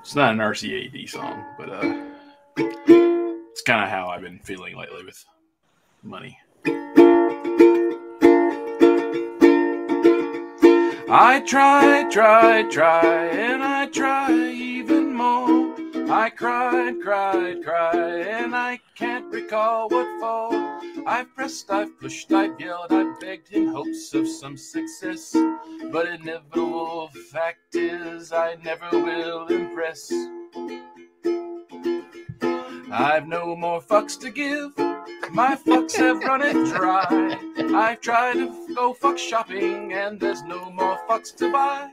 It's not an RCAD song, but it's kind of how I've been feeling lately with money. I try, and I try even more. I cried, and I can't recall what for. I've pressed, I've pushed, I've yelled, I've begged in hopes of some success. But inevitable fact is I never will impress. I've no more fucks to give. My fucks have run it dry. I've tried to go fuck shopping and there's no more fucks to buy.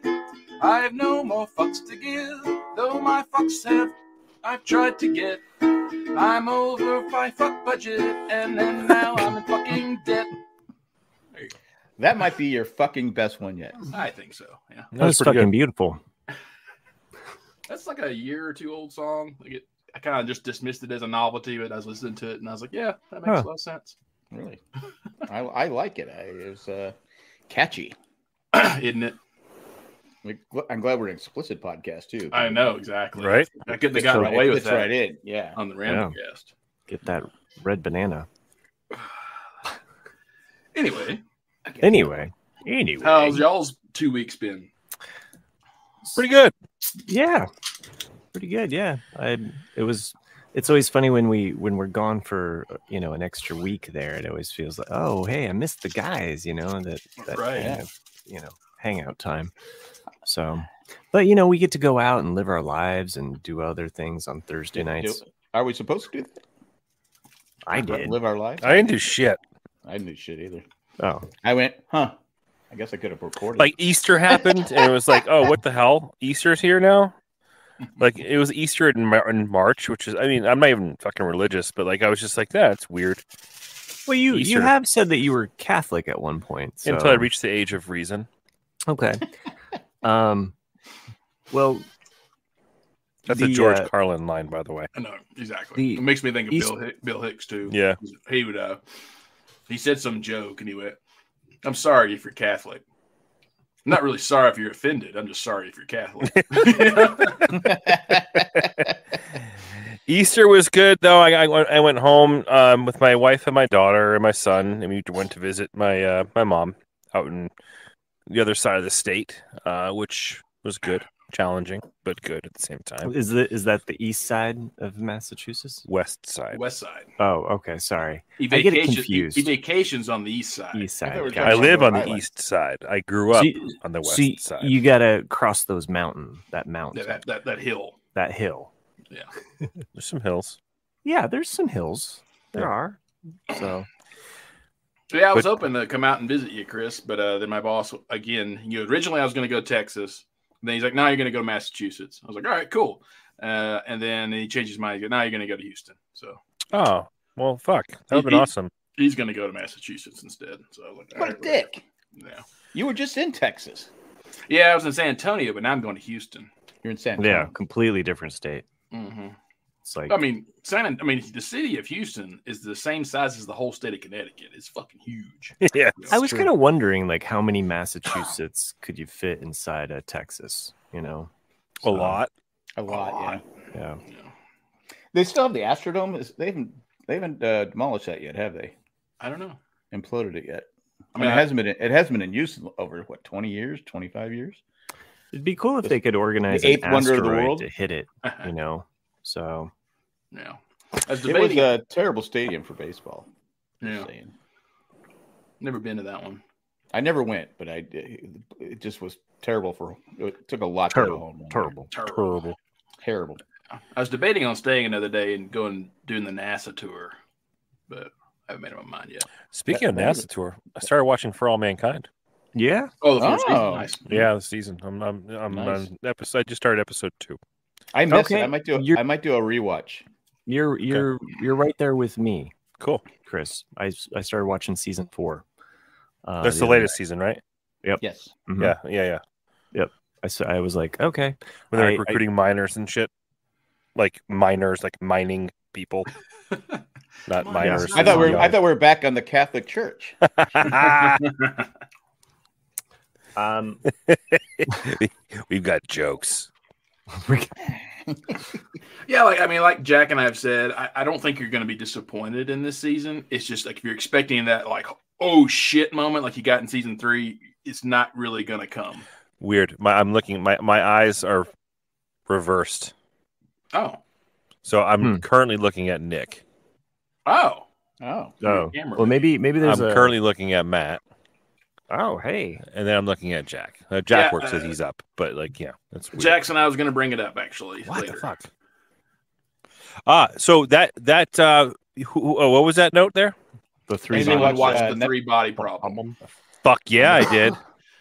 I've no more fucks to give, though my fucks I've tried to get. I'm over my fuck budget and then now I'm in fucking debt. There you go. That might be your fucking best one yet. I think so, yeah. That's fucking beautiful. That's like a year or two old song. I kind of just dismissed it as a novelty, but I was listening to it and I was like, yeah, that makes a lot of sense. Really? I like it. It was catchy. Isn't it? I'm glad we're an explicit podcast, too. I know, exactly. Right? I couldn't have gotten away with that. Right in, yeah. On the random cast. Get that red banana. Anyway. How's y'all's 2 weeks been? Pretty good. Yeah. Pretty good, yeah. It's always funny when we're gone for an extra week there. It always feels like, oh hey, I missed the guys, that right. kind of, hangout time. So, but we get to go out and live our lives and do other things on Thursday nights. Are we supposed to do that? I did. Live our lives? I didn't do shit. I didn't do shit either. Oh. I went, I guess I could have recorded. Like Easter happened and it was like, oh, what the hell? Easter's here now? Like it was Easter in March, which is, I'm not even fucking religious, but like I was just like, that's weird. Well, you have said that you were Catholic at one point. So. Until I reached the age of reason. Okay. Well, that's a George Carlin line, by the way. I know, exactly. It makes me think of Bill Hicks too. Yeah. He would he said some joke and he went, I'm sorry if you're Catholic. I'm not really sorry if you're offended. I'm just sorry if you're Catholic. Easter was good, though. I went home with my wife and my daughter and my son, and we went to visit my mom out in the other side of the state, which was good, challenging, but good at the same time. Is that the east side of Massachusetts? West side. Oh, okay. Sorry. I get it confused. He vacations on the east side. East side. I live on the east side. I grew up on the west side. You got to cross those mountain. That hill. That hill. Yeah. There's some hills. Yeah, there's some hills. There are. So. Yeah, I was hoping to come out and visit you, Chris, but then my boss, again, originally I was going to go to Texas. Then he's like, no, you're going to go to Massachusetts. I was like, all right, cool. And then he changed his mind. He goes, now you're going to go to Houston. So. Oh, well, fuck. That would have been awesome. He's going to go to Massachusetts instead. So I was like, what a dick. Yeah. You were just in Texas. Yeah, I was in San Antonio, but now I'm going to Houston. You're in San Antonio. Yeah, completely different state. Mm-hmm. It's like, the city of Houston is the same size as the whole state of Connecticut. It's fucking huge. Yeah, I was kind of wondering, like, how many Massachusetts could you fit inside of Texas? A lot. A lot. Yeah. They still have the Astrodome. They haven't demolished that yet, have they? I don't know. Imploded it yet? I mean, it hasn't been in use over 20 years, 25 years. It'd be cool if they could organize the eighth wonder of the asteroid world to hit it. So. Yeah. It was a terrible stadium for baseball. Yeah. Never been to that one. I never went, but it just was terrible it took a lot to go home. Terrible. I was debating on staying another day and doing the NASA tour, but I haven't made up my mind yet. Speaking of NASA tour, I started watching For All Mankind. Yeah. Oh, the first season. Nice. Yeah, the season. I'm nice. On episode. I just started episode 2. I missed it. I might do a rewatch. You're right there with me. Cool, Chris. I started watching season 4. That's the latest season, right? Yep. Yes. Mm-hmm. Yeah. Yep. I was like, okay. When they're recruiting miners and shit, like miners, like mining people, not miners. I thought we were back on the Catholic Church. We've got jokes. Yeah, like Jack and I have said, I don't think you're going to be disappointed in this season. It's just like if you're expecting that like oh shit moment like you got in season 3, it's not really going to come. Weird. My eyes are reversed. Oh. So I'm currently looking at Nick. Oh. Well, maybe there's. I'm currently looking at Matt. Oh, hey. And then I'm looking at Jack. Jack works as he's up, but that's weird. Jackson, I was going to bring it up actually. What later. the fuck? So that what was that note there? The 3. Anyone watched the 3 body problem? Fuck yeah, I did.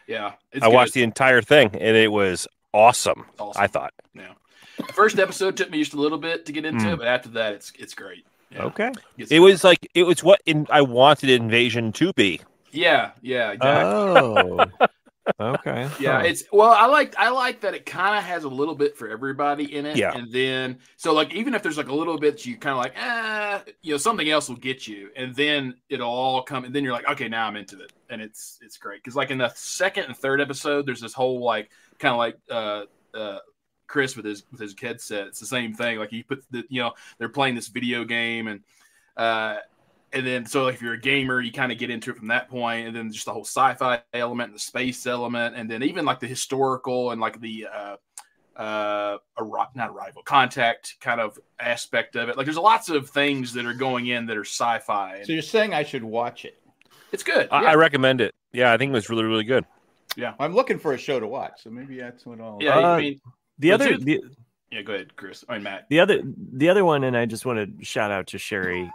Yeah, I watched the entire thing, and it was awesome. I thought. Yeah, the first episode took me just a little bit to get into it, but after that, it's great. Yeah. Okay, it was what I wanted Invasion to be. Yeah, exactly. Oh, okay. Yeah, I like that it kind of has a little bit for everybody in it. Yeah, and then so like even if there's like a little bit, you kind of like something else will get you, and then it'll all come, and then you're like, okay, now I'm into it, and it's great because like in the second and third episode, there's this whole like kind of like Chris with his headset. It's the same thing. Like he puts they're playing this video game and then, so like if you're a gamer, you kind of get into it from that point, and then just the whole sci-fi element, the space element, and then even like the historical and like the not arrival, contact kind of aspect of it. Like there's lots of things that are going in that are sci-fi. So you're saying I should watch it? It's good. I recommend it. Yeah, I think it was really, really good. Yeah, I'm looking for a show to watch, so maybe that's what I'll. Yeah, I mean, yeah, go ahead, Chris. I mean, Matt. The other one, and I just want to shout out to Sherry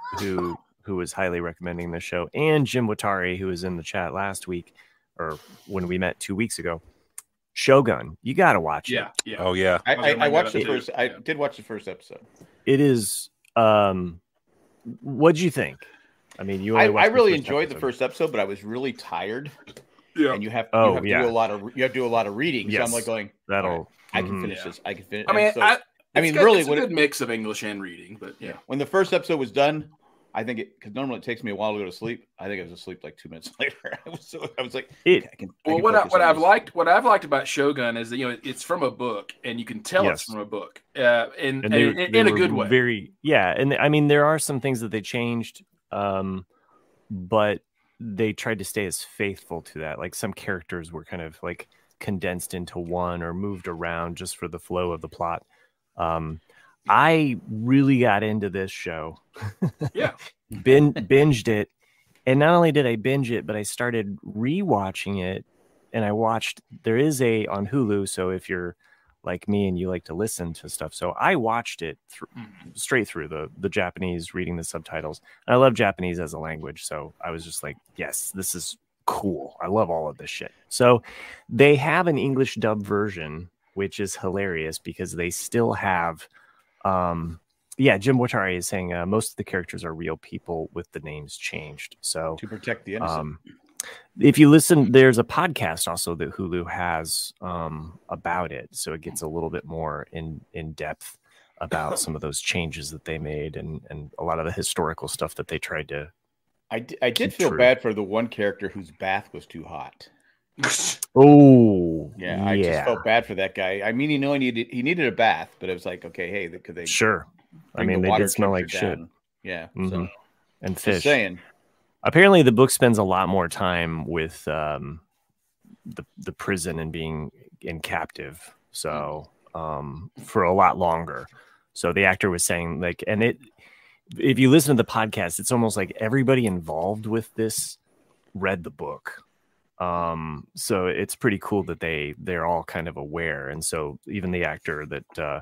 who was highly recommending this show, and Jim Watari, who was in the chat last week, or when we met 2 weeks ago. Shogun, you got to watch it. Yeah. Oh yeah. I watched the first. I did watch the first episode. It is. What'd you think? I mean, I really enjoyed the first episode, but I was really tired. Yeah, and you have to do a lot of reading. Yes. So I'm like going, I can finish this. I can finish. I mean, really, it's a good mix of English and reading. But yeah, when the first episode was done, I think because normally it takes me a while to go to sleep. I think I was asleep like 2 minutes later. I was like, what I've liked about Shogun is that it's from a book, and you can tell it's from a book, in a good way. And I mean there are some things that they changed, but they tried to stay as faithful to that. Like some characters were kind of like condensed into one or moved around just for the flow of the plot. I really got into this show. Yeah. Binged it. And not only did I binge it, but I started rewatching it. And I watched, there is on Hulu. So if you're like me and you like to listen to stuff. So I watched it straight through the Japanese, reading the subtitles. And I love Japanese as a language. So I was just like, yes, this is cool. I love all of this shit. So they have an English dub version, which is hilarious because they still have, Jim Watari is saying most of the characters are real people with the names changed. So to protect the innocent. If you listen, there's a podcast also that Hulu has about it. So it gets a little bit more in depth about some of those changes that they made and a lot of the historical stuff that they tried to. I did feel bad for the one character whose bath was too hot. Oh, yeah. I just felt bad for that guy. I mean, he needed a bath, but it was like, okay, hey, could they? Sure. I mean, they did smell like shit. Yeah. Mm-hmm. So, and fish. Just saying. Apparently, the book spends a lot more time with the prison and being in captive. So for a lot longer. So the actor was saying like, and if you listen to the podcast, it's almost like everybody involved with this read the book. So it's pretty cool that they're all kind of aware. And so even the actor that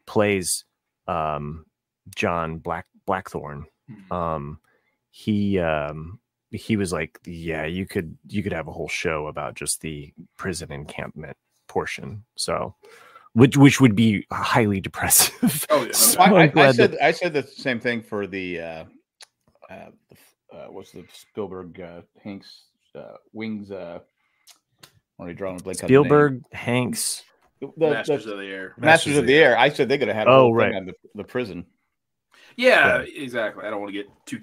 plays John Blackthorne, he was like, yeah, you could have a whole show about just the prison encampment portion. So which would be highly depressive. Oh yeah. So I said the same thing for the what's the Spielberg Hanks Wings when we draw on a blank. Spielberg Hanks Masters of the Air. Masters of the Air. I said they could have had a whole thing on the prison. Yeah, exactly. I don't want to get too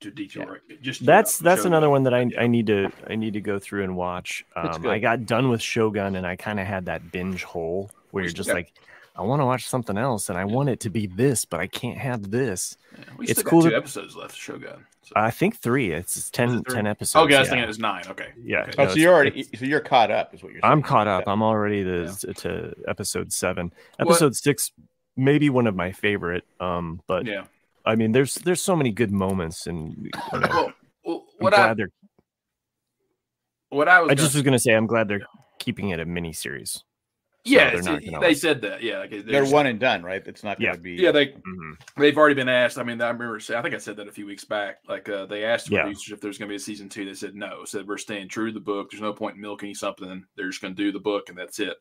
detailed. Right? Just that's another one that I need to go through and watch. I got done with Shogun and I kind of had that binge hole where you're just like, I want to watch something else, and I want it to be this, but I can't have this. Yeah, we It's still cool got 2 that- episodes left of Shogun. So. I think 3. It's 10 episodes. Okay, I was yeah. thinking it was 9. Okay. Yeah. Okay. Oh, No, so you're caught up, is what you're saying. I'm caught up. I'm already to episode 7. Episode 6, maybe one of my favorite. But yeah, I mean, there's so many good moments, and what I was was going to say, I'm glad they're keeping it a mini series. Yeah, they're not they said that. Yeah, they're one and done, right? It's not going to be. Yeah, they've already been asked. I mean, I remember. I think I said that a few weeks back. Like they asked producers if there's going to be a season 2. They said no. Said we're staying true to the book. There's no point in milking something. They're just going to do the book, and that's it.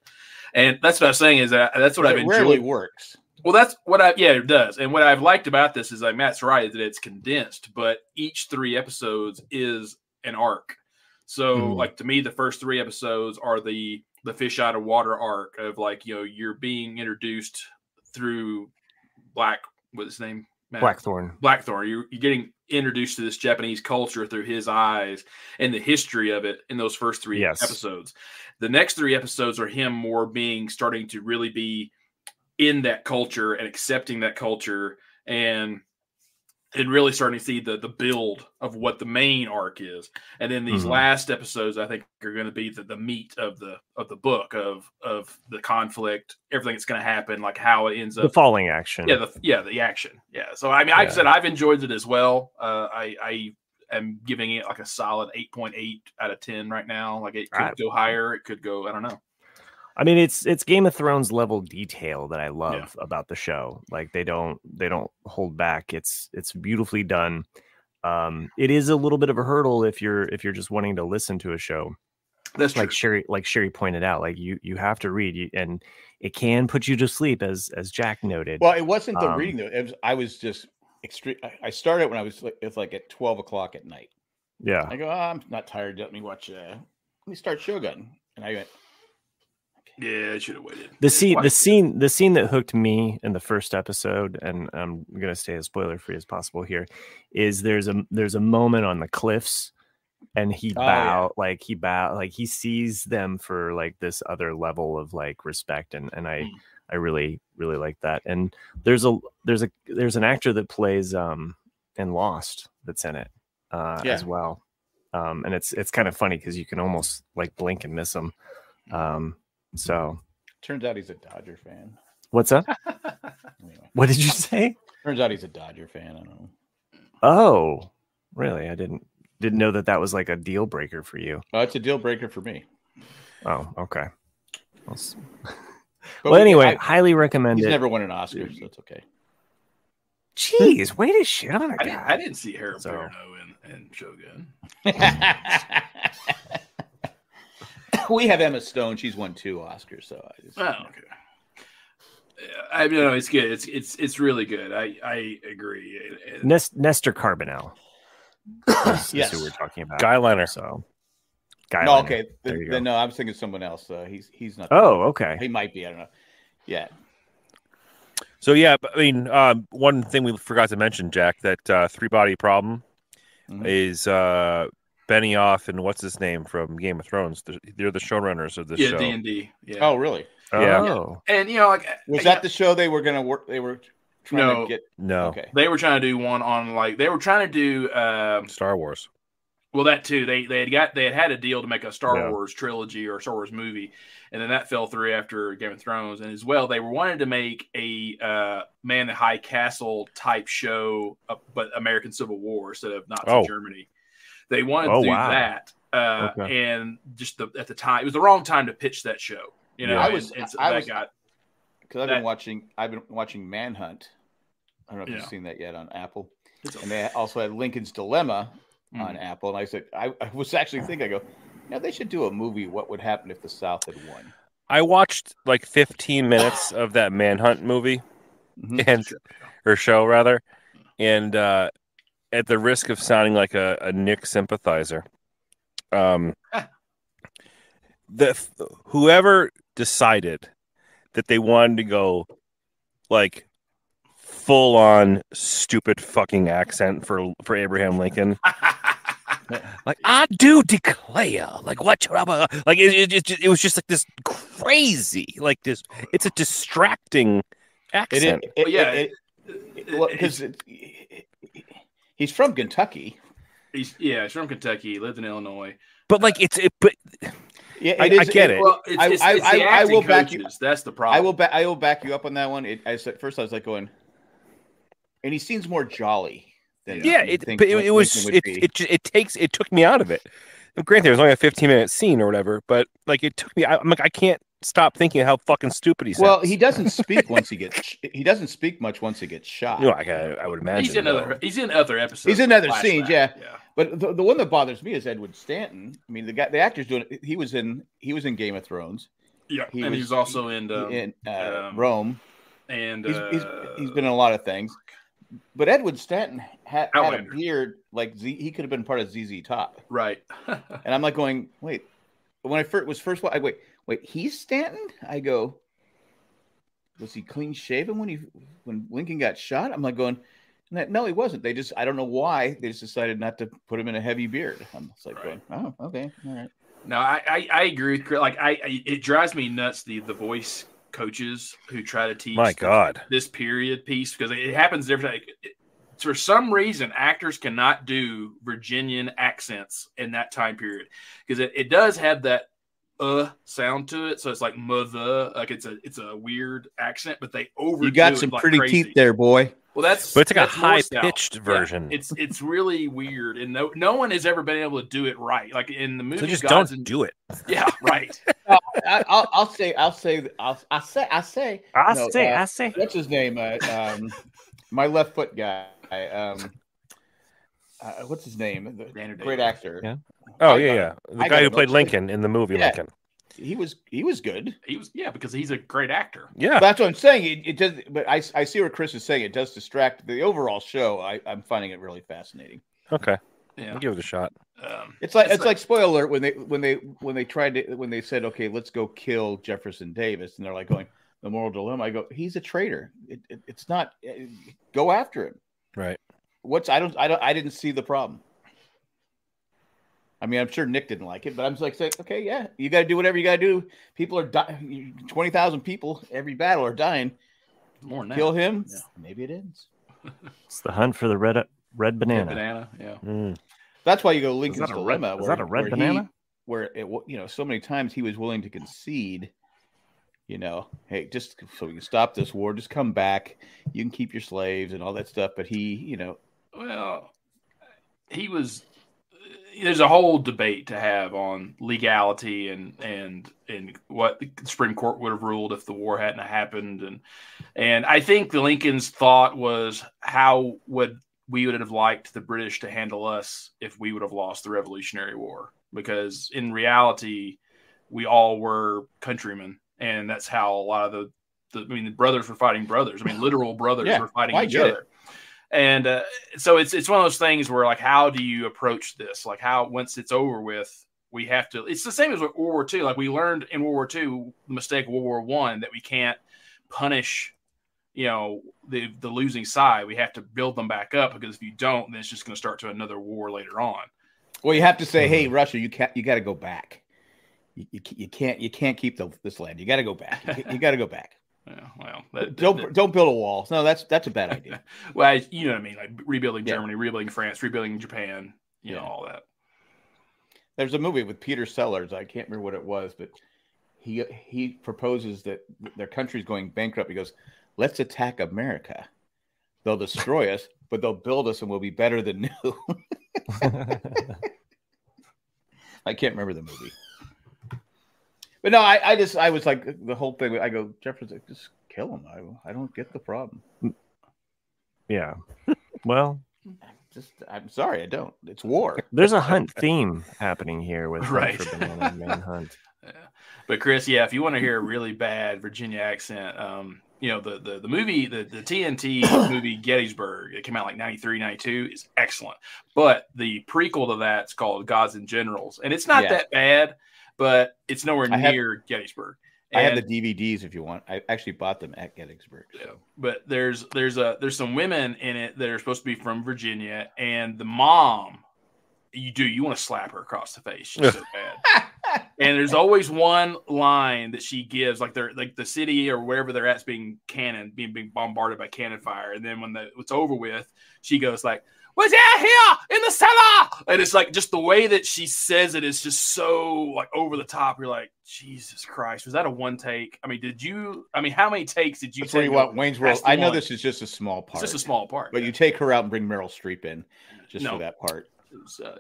And that's what I was saying is that's what I've enjoyed. It rarely works. Well, that's what it does. And what I've liked about this is like Matt's right that it's condensed, but each 3 episodes is an arc. So, like to me, the first 3 episodes are the fish out of water arc of like, you're being introduced through what's his name? Matt? Blackthorn. You're getting introduced to this Japanese culture through his eyes and the history of it in those first 3 episodes. The next 3 episodes are him starting to really be in that culture and accepting that culture and really starting to see the build of what the main arc is. And then these last episodes, I think, are going to be the meat of the book of the conflict, everything that's going to happen, like how it ends up. The falling action. Yeah, the action. Yeah. So, I mean, like I said, I've enjoyed it as well. I am giving it like a solid 8.8 out of 10 right now. Like it could go higher. It could go, I don't know. I mean, it's Game of Thrones level detail that I love about the show. Like they don't hold back. It's beautifully done. It is a little bit of a hurdle if you're just wanting to listen to a show. That's true. Like Sherry pointed out. Like you have to read, and it can put you to sleep, as Jack noted. Well, it wasn't the reading though. I was just extreme. I started when it's like at 12 o'clock at night. Yeah. I go, I'm not tired. Let me watch. Let me start Shogun, and I went. Yeah, I should have waited. The scene that hooked me in the first episode, and I'm gonna stay as spoiler free as possible here, is there's a moment on the cliffs, and he sees them for like this other level of like respect, and I really like that. And there's an actor that plays in Lost that's in it as well, and it's kind of funny because you can almost like blink and miss him. So turns out he's a Dodger fan. What's up? Anyway. What did you say? Turns out he's a Dodger fan. I don't know. Oh, really? I didn't know that was like a deal breaker for you. Oh, it's a deal breaker for me. Oh, okay. Well, anyway, highly recommend it. He's never won an Oscar, so it's okay. Jeez, way to shit on a guy. I didn't see Harold Perrineau in Shogun. We have Emma Stone. She's won 2 Oscars, so I just. Oh, okay. I mean, it's good. It's really good. I agree. Nestor Carbonell. Yes, who we're talking about. Guy Leonard. So. No, okay. No, I was thinking someone else. He's not. Oh, okay. He might be. I don't know. Yeah. So I mean, one thing we forgot to mention, Jack, that 3 Body Problem is Benioff and what's his name from Game of Thrones. They're the showrunners of the show. Yeah, D&D. Yeah. Oh, really? Yeah. Oh. And like, was that the show they were going to work? They were trying to get. No. Okay. They were trying to do one on they were trying to do Star Wars. Well, that too. They had a deal to make a Star Wars trilogy or a Star Wars movie, and then that fell through after Game of Thrones. And as well, they wanted to make a Man in the High Castle type show, but American Civil War instead of Nazi Germany. They wanted to do that, and just at the time, it was the wrong time to pitch that show. Because I've been watching Manhunt. I don't know if you've seen that yet on Apple. And they also had Lincoln's Dilemma on Apple. And I said, I was actually thinking, I go, they should do a movie. What would happen if the South had won? I watched like 15 minutes of that Manhunt movie or show rather. And, at the risk of sounding like a Nick sympathizer, whoever decided that they wanted to go like full on stupid fucking accent for Abraham Lincoln Like, I do declare, like, what, like, it was just like this crazy, like this. It's a distracting accent. Because he's from Kentucky. He's from Kentucky. He lived in Illinois. But like, Yeah, I get it. Well, it's I will back coaches. you. That's the problem. I will back you up on that one. At first I was like going, and he seems more jolly than it took me out of it. Granted, there was only a 15-minute scene or whatever, but like it took me. I'm like, I can't stop thinking how fucking stupid he sounds. Well, he doesn't speak once he gets. He doesn't speak much once he gets shot. No, I would imagine he's in other episodes. He's in other scenes, yeah. But the one that bothers me is Edward Stanton. I mean, the actor's doing it. He was in Game of Thrones. Yeah, he was also in Rome, and he's been in a lot of things. But Edward Stanton had a beard like he could have been part of ZZ Top, right? And I'm like going, wait. When I first I wait, he's Stanton? I go, was he clean shaven when Lincoln got shot? I'm like going, no, he wasn't. I don't know why they just decided not to put him in a heavy beard. I'm just like going, oh, okay, all right. No, I agree with Chris. Like it drives me nuts the voice coaches who try to teach this period piece, because it happens every time. For some reason, actors cannot do Virginian accents in that time period, because it does have that sound to it. So it's like mother, like it's a weird accent, but they overdo it. You got some pretty teeth there, boy. Well, but it's like a high pitched version. Yeah, it's really weird, and no one has ever been able to do it right. Like in the movie, so just don't do it. Yeah, right. I'll say. What's his name? My left foot guy. What's his name? The great actor. Yeah. Oh yeah. The guy who played Lincoln in the movie Lincoln. He was good. Because he's a great actor. Yeah, that's what I'm saying. It does, but I see what Chris is saying. It does distract the overall show. I'm finding it really fascinating. Okay, I'll give it a shot. It's like spoiler alert when they said, okay, let's go kill Jefferson Davis, and they're like going, the moral dilemma. I go, he's a traitor. It's not. Go after him. Right. I didn't see the problem. I mean, I'm sure Nick didn't like it, but I'm just like saying, okay, yeah, you got to do whatever you got to do. People are dying. 20,000 people every battle are dying. More than that. Kill him. Yeah. Maybe it ends. It's the hunt for the red banana. Red banana, yeah. Mm. That's why you go Lincoln's dilemma. Is that a red banana? So many times he was willing to concede. Hey, just so we can stop this war, just come back. You can keep your slaves and all that stuff. But he, well, he was. There's a whole debate to have on legality and what the Supreme Court would have ruled if the war hadn't happened, and I think the Lincoln's thought was, how would we have liked the British to handle us if we would have lost the Revolutionary War? Because in reality, we all were countrymen, and that's how a lot of the brothers were fighting brothers. I mean, literal brothers were fighting each other. And so it's one of those things where, like, how do you approach this? Like, how, once it's over with, we have to. It's the same as with World War II. Like, we learned in World War II the mistake of World War I, that we can't punish, the losing side. We have to build them back up, because if you don't, then it's just going to start to another war later on. Well, you have to say, hey, Russia, you got to go back. You can't keep this land. You got to go back. You got to go back. Yeah, well, don't build a wall. No, that's a bad idea. Well, you know what I mean, like rebuilding Germany, rebuilding France, rebuilding Japan, all that. There's a movie with Peter Sellers. I can't remember what it was, but he proposes that their country's going bankrupt. He goes, "Let's attack America. They'll destroy us, but they'll build us, and we'll be better than new." I can't remember the movie. But no, I was like, the whole thing. I go, Jefferson, just kill him. I don't get the problem. Yeah. Well, I'm sorry, I don't. It's war. There's a hunt theme happening here with Hunt for Banana and Manhunt. Yeah. But Chris, if you want to hear a really bad Virginia accent, the movie, the TNT movie Gettysburg, it came out like 93, 92, is excellent. But the prequel to that's called Gods and Generals, and it's not that bad. But it's nowhere near Gettysburg. I have the DVDs if you want. I actually bought them at Gettysburg. So. Yeah. But there's some women in it that are supposed to be from Virginia, and the mom you do. You want to slap her across the face. She's so bad. And there's always one line that she gives, like they're like the city or wherever they're at's being bombarded by cannon fire. And then when it's over with, she goes like, "Was out here in the cellar?" And it's like just the way that she says it is just so like over the top. You're like, Jesus Christ, was that a one take? I mean, how many takes did you take? Tell you what, Wayne's World. I know this is just a small part. It's just a small part. But you take her out and bring Meryl Streep in just for that part.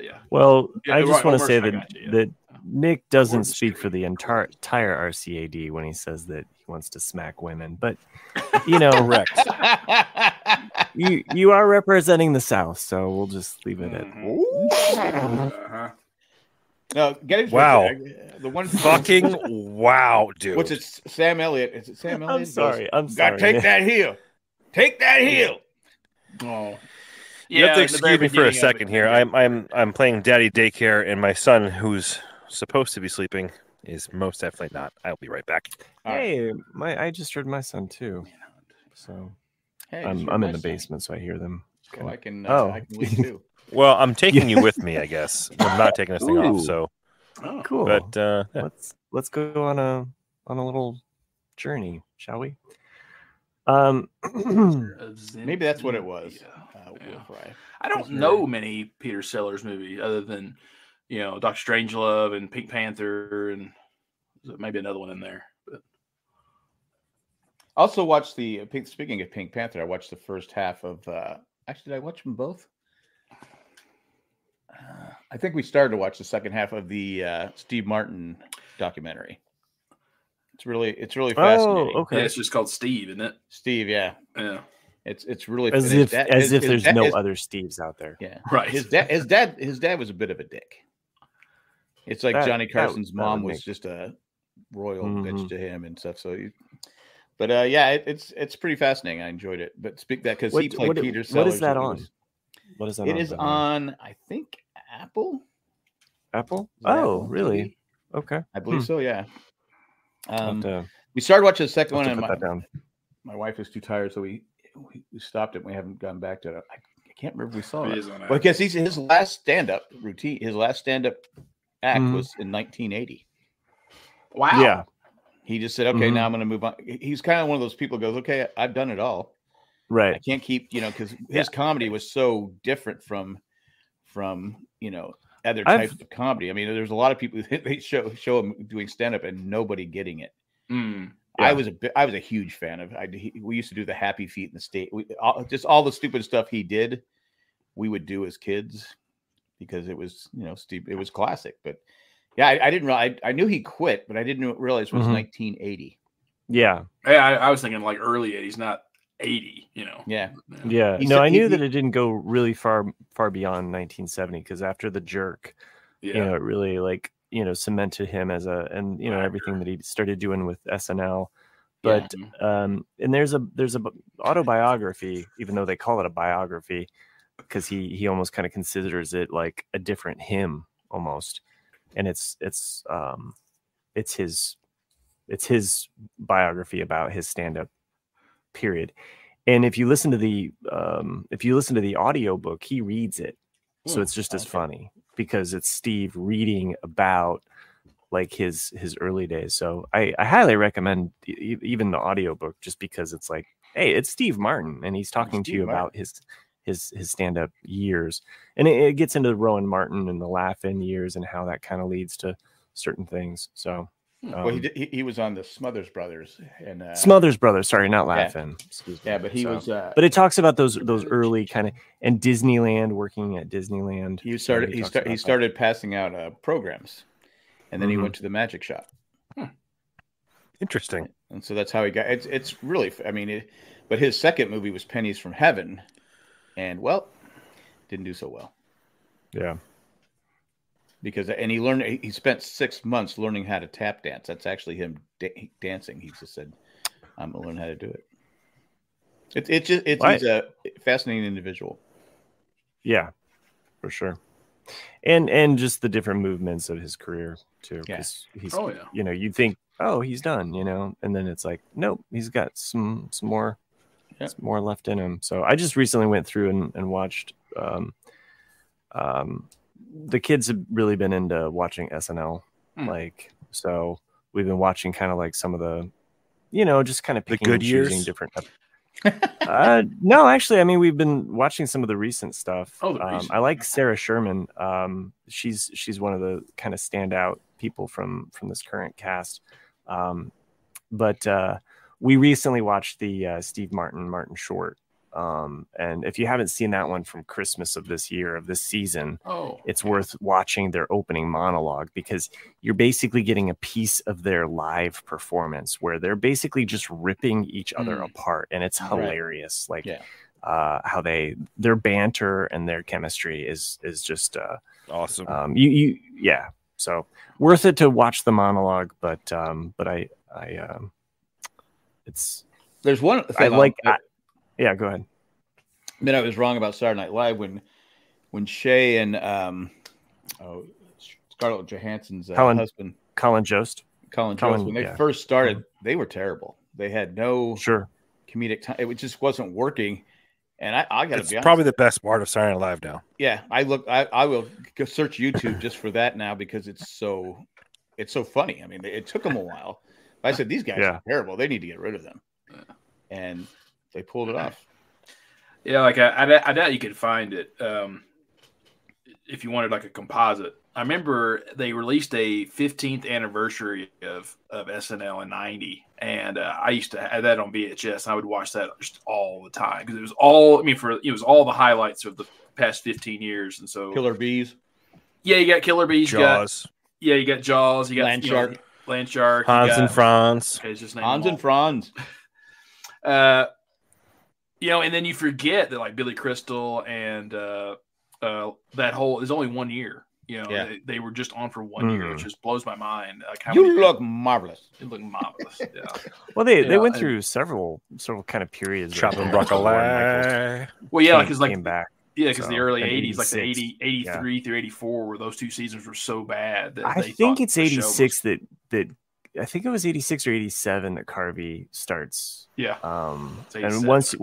Yeah. Well, I just want to say that Nick doesn't speak for the entire RCAD when he says that he wants to smack women, but correct. You are representing the South, so we'll just leave it at. No, wow. The one fucking wow, dude. What's it? Sam Elliott? Is it Sam Elliott? I'm sorry. Gotta take that heel. Take that heel. Oh. You have to excuse me for a second here. I'm playing daddy daycare, and my son, who's supposed to be sleeping, is most definitely not. I'll be right back. Hey, I just heard my son too. So hey, I'm in the basement, so I hear them. Oh, I can leave too. Well, I'm taking you with me, I guess. I'm not taking this thing off. So cool. But yeah. let's go on a little journey, shall we? Maybe that's what it was. I don't know many Peter Sellers movies other than Dr. Strangelove and Pink Panther, and maybe another one in there. But also watched speaking of Pink Panther, I watched the first half of actually did I watch them both? I think we started to watch the second half of the Steve Martin documentary. It's really fascinating. Oh, okay. Yeah, it's just called Steve, isn't it? Steve, yeah. Yeah. It's really as if there's no other Steves out there. Yeah, right. His dad was a bit of a dick. It's like Johnny Carson's mom was just a royal bitch to him and stuff. So, it's pretty fascinating. I enjoyed it. But speak that because he played Peter Sellers. What is that on? What is that? It is on, I think, Apple. Apple? Oh, really? Okay, I believe so. Yeah. We started watching the second one, and my wife was too tired, so we stopped it. We haven't gone back to it. I can't remember if we saw it. Well, because his last stand-up routine, his last stand-up act was in 1980. Wow. Yeah. He just said, okay, now I'm going to move on. He's kind of one of those people who goes, okay, I've done it all. Right. I can't keep, because his comedy was so different from other types of comedy. I mean, there's a lot of people they show him doing stand-up and nobody getting it. Yeah. I was a huge fan of. We used to do the Happy Feet in the state. Just all the stupid stuff he did, we would do as kids because it was Steve. It was classic. But yeah, I didn't. I knew he quit, but I didn't realize it was 1980. Yeah. I was thinking like early 80s, not 80. Yeah. No, I knew that it didn't go really far beyond 1970 because after The Jerk, it really cemented him as everything that he started doing with SNL. But and there's a autobiography, even though they call it a biography, because he almost kind of considers it like a different him almost, and it's his biography about his stand-up period. And if you listen to the audio book, he reads it, so it's just as funny because it's Steve reading about like his early days. So I highly recommend even the audiobook just because it's like, hey, it's Steve Martin and he's talking to you about his stand-up years, and it gets into Rowan Martin and the Laugh-In years and how that kind of leads to certain things. So well, he was on the Smothers Brothers and Smothers Brothers. Sorry, not Laugh-In. Excuse me. Yeah, but he was. But it talks about those early kind of and Disneyland, working at Disneyland. He started passing out programs, and then he went to the magic shop. Interesting. And so that's how he got. It's really. I mean, but his second movie was Pennies from Heaven, and didn't do so well. Yeah. Because he spent 6 months learning how to tap dance. That's actually him dancing. He just said, I'm going to learn how to do it. He's a fascinating individual. Yeah, for sure. And just the different movements of his career too. Yeah. He's, you'd think, he's done, and then it's like, nope, he's got some more left in him. So I just recently went through and watched, the kids have really been into watching SNL, like, so we've been watching kind of like some of the, just kind of picking and choosing different. No, actually, I mean, we've been watching some of the recent stuff. I like Sarah Sherman. She's one of the kind of standout people from this current cast. But we recently watched the Steve Martin short. And if you haven't seen that one from Christmas of this season, it's worth watching their opening monologue, because you're basically getting a piece of their live performance where they're basically just ripping each other apart. And it's hilarious. How their banter and their chemistry is just awesome. So worth it to watch the monologue, but there's one thing yeah, go ahead. I mean, I was wrong about Saturday Night Live when Shay and Scarlett Johansson's husband, Colin Jost, when they first started, they were terrible. They had no comedic time. It just wasn't working. And I got to be honest, it's probably the best part of Saturday Night Live now. Yeah, I will go search YouTube just for that now, because it's so funny. I mean, it took them a while. I said, these guys are terrible. They need to get rid of them. And they pulled it off. Yeah, like I doubt you could find it if you wanted like a composite. I remember they released a 15th anniversary of SNL in '90, and I used to have that on VHS. And I would watch that just all the time, because it was all the highlights of the past 15 years. And so Killer Bees. Yeah, you got Killer Bees. Jaws. You got Jaws. You got Land Shark. Land Shark. Hans and Franz. Okay, just Hans and Franz. And then you forget that like Billy Crystal and that whole is only 1 year. They were just on for 1 year, which just blows my mind. Like you look marvelous. You look marvelous. Yeah. Well, they went through several kind of periods. Chopping broccoli. Well, yeah, because came back. Yeah, because the early 80s, like the 83 through 84, where those two seasons were so bad. That I think it's 86 that I think it was 86 or 87 that Carvey starts. Yeah. And once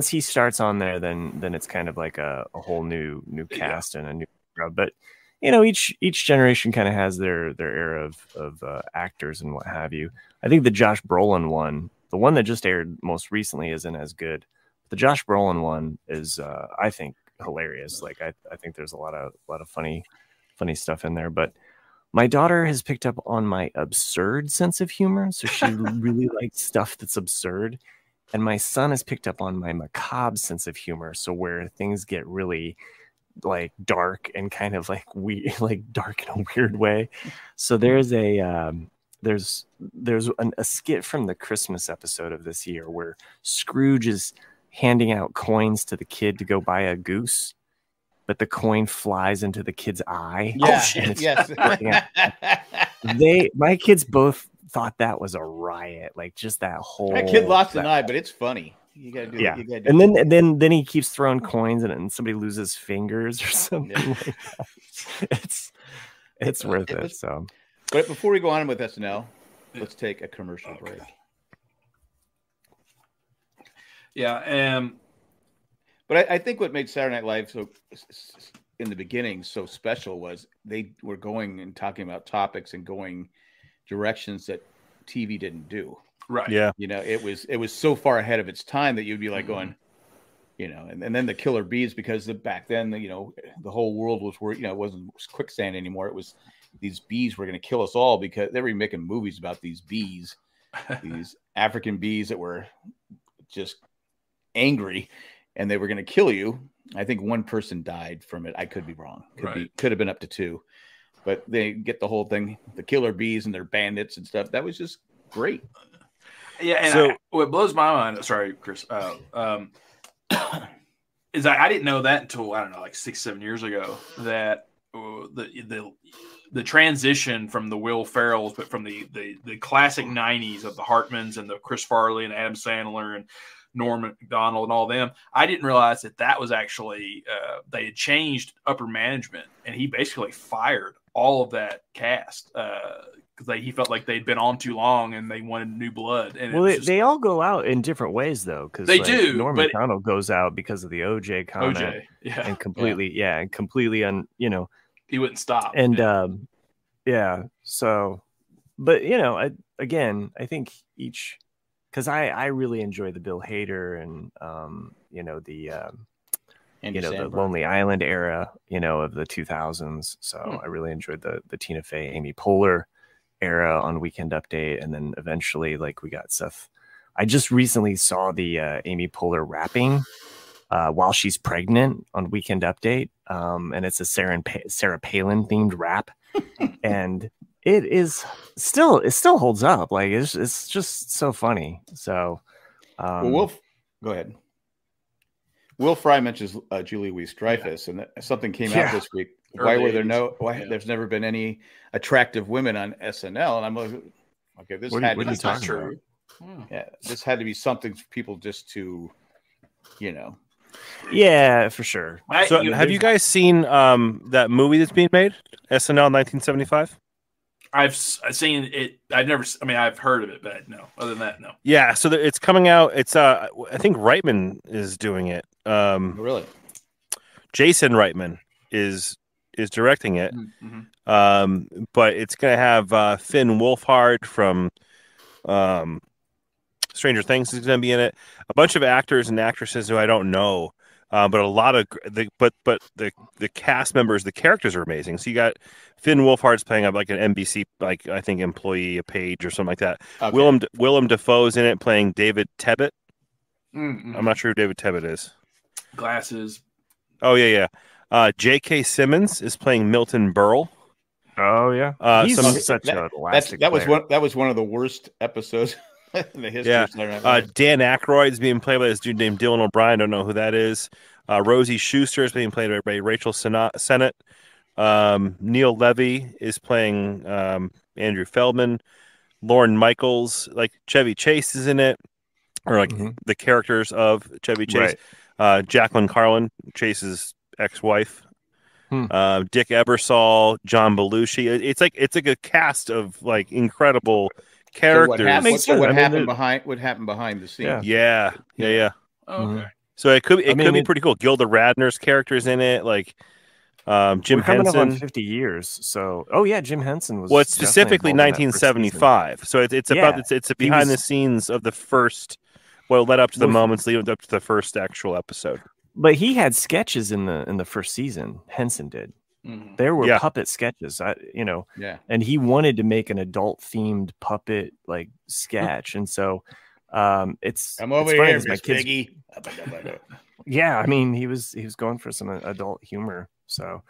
he starts on there, then it's kind of like a whole new cast and a new crowd. But each generation kind of has their era of actors and what have you. I think the Josh Brolin one, the one that just aired most recently, isn't as good. The Josh Brolin one is, I think, hilarious. Like I think there's a lot of funny stuff in there. But my daughter has picked up on my absurd sense of humor, so she really likes stuff that's absurd. And my son has picked up on my macabre sense of humor, so where things get really like dark and kind of like dark in a weird way. So there's a skit from the Christmas episode of this year where Scrooge is handing out coins to the kid to go buy a goose, but the coin flies into the kid's eye. Yes. My kids both thought that was a riot. Like just that whole. That kid lost an eye, but it's funny. You gotta do it. You gotta do and then he keeps throwing coins and somebody loses fingers or something like that. It's worth it. So, but before we go on with SNL, let's take a commercial break. Yeah, but I think what made Saturday Night Live so in the beginning so special was they were going and talking about topics and going directions that TV didn't do. Right. Yeah. It was so far ahead of its time that you'd be like going, and then the Killer Bees, because back then, the whole world was where, it wasn't quicksand anymore. It was these bees were going to kill us all, because they were making movies about these bees, these African bees that were just angry and they were going to kill you. I think one person died from it. I could be wrong. Could have been up to two, but they get the whole thing, the Killer Bees and their bandits and stuff. That was just great. Yeah. And what blows my mind, sorry, Chris, is I didn't know that until, I don't know, like 6-7 years ago, that the transition from the Will Ferrells, but from the classic 90s of the Hartmans and the Chris Farley and Adam Sandler and Norm Macdonald and all them, I didn't realize that was actually they had changed upper management, and he basically fired all of that cast because he felt like they'd been on too long and they wanted new blood. And well, they all go out in different ways though, because they do. Norm But Macdonald goes out because of the OJ comment, and completely, you know, he wouldn't stop. And so, but I think each, because I really enjoy the Bill Hader and the Lonely Island era, of the 2000s. So I really enjoyed the Tina Fey, Amy Poehler era on Weekend Update, and then eventually we got Seth. I just recently saw the Amy Poehler rapping while she's pregnant on Weekend Update, and it's a Sarah Palin themed rap, and it still holds up. It's just so funny. So go ahead. Will Fry mentions Julie Louis-Dreyfus, and something came out this week. Why were there there's never been any attractive women on SNL? And I'm like, okay, this had to be true. Yeah, this had to be something for people just to, Yeah, for sure. So have you guys seen that movie that's being made, SNL 1975? I've seen it. I've heard of it, but no. Other than that, no. Yeah, so it's coming out. It's I think Reitman is doing it. Really? Jason Reitman is directing it. Mm-hmm. But it's going to have Finn Wolfhard from Stranger Things is going to be in it. A bunch of actors and actresses who I don't know. But a lot of the cast members, the characters are amazing. So you got Finn Wolfhard's playing up like an NBC, I think employee, a page or something like that. Okay. Willem Dafoe's in it playing David Tebbutt. Mm-hmm. I'm not sure who David Tebbutt is. Glasses. Oh yeah. J.K. Simmons is playing Milton Berle. Oh yeah, he's such an elastic player. That was one of the worst episodes in the history. Yeah. Dan Aykroyd's being played by this dude named Dylan O'Brien. Don't know who that is. Rosie Schuster is being played by Rachel Sennett. Neil Levy is playing Andrew Feldman. Lauren Michaels, Chevy Chase is in it, or the characters of Chevy Chase. Right. Jacqueline Carlin, Chase's ex-wife. Dick Ebersol, John Belushi. It's like a cast of incredible characters. So what happened behind the scenes? Yeah. Okay. So it could be pretty cool. Gilda Radner's characters in it, Jim We're coming Henson. up on 50 years. So, Jim Henson was. Well, it's specifically 1975. So it's behind the scenes of the first. Well, led up to the moments leading up to the first actual episode. But he had sketches in the first season. Henson did. Mm-hmm. There were puppet sketches, and he wanted to make an adult themed puppet sketch, and so I'm over here, Miss Piggy. Yeah, he was going for some adult humor, so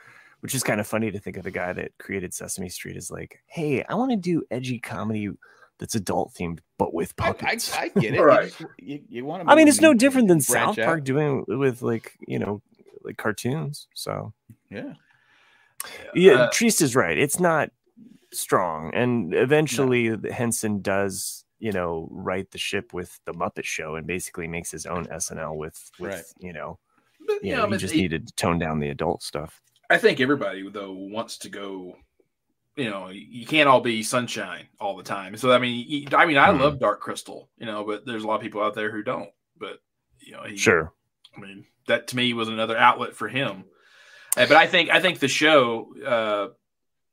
which is kind of funny to think of the guy that created Sesame Street as hey, I want to do edgy comedy that's adult themed, but with puppets. I get it. Right. You want to? It's no different than South Park doing with cartoons. So yeah, Triest is right. It's not strong, and eventually Henson does right the ship with the Muppet Show and basically makes his own SNL with he just needed to tone down the adult stuff. I think everybody though wants to go. You can't all be sunshine all the time. So I love Dark Crystal, but there's a lot of people out there who don't. But sure. That to me was another outlet for him. But I think the show,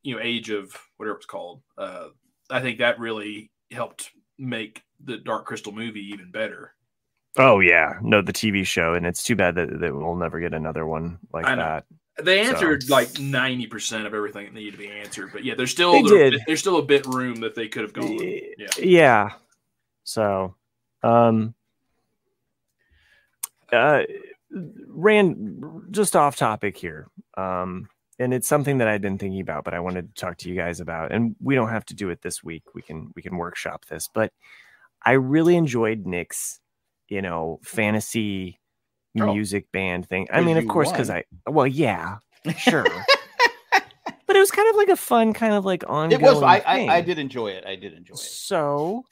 Age of whatever it's called, I think that really helped make the Dark Crystal movie even better. Oh yeah, no, the TV show, and it's too bad that we'll never get another one like that. They answered 90% of everything that needed to be answered, but there's still a bit room that they could have gone. Yeah. So, Rand, just off topic here, and it's something that I've been thinking about, but I wanted to talk to you guys about, and we don't have to do it this week. We can workshop this, but I really enjoyed Nick's, fantasy music band thing. Of course, because sure. But it was kind of a fun kind of ongoing it was thing. I did enjoy it. So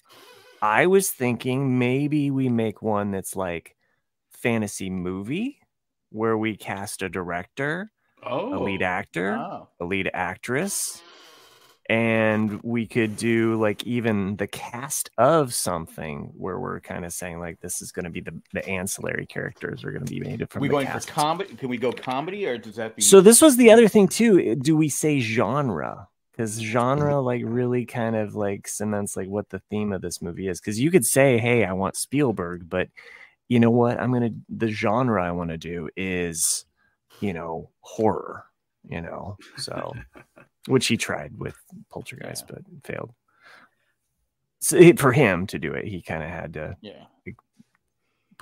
I was thinking maybe we make one that's fantasy movie where we cast a director, a lead actor, a lead actress, And we could do like even the cast of something where we're kind of saying like this is going to be the ancillary characters are going to be made from. We the going cast. for comedy? Can we go comedy, or does that be? So this was the other thing too. Do we say genre? Because genre like really kind of like cements like what the theme of this movie is. Because you could say, hey, I want Spielberg, but you know what? The genre I want to do is, horror. So. Which he tried with Poltergeist, but failed. So for him to do it, he kind of had to. Yeah.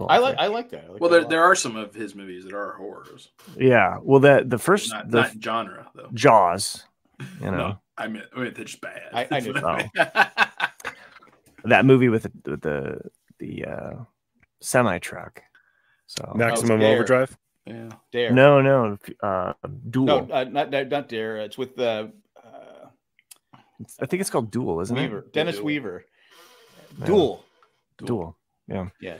I like that. There are some of his movies that are horrors. Yeah. Well, the first not genre though. Jaws. No, I mean they're just bad. I knew that movie with the semi truck. So Maximum Overdrive. Yeah. Dare. No. Duel. No, not Dare. It's with I think it's called Duel, isn't it? Dennis Weaver. Duel. Yeah. Yeah.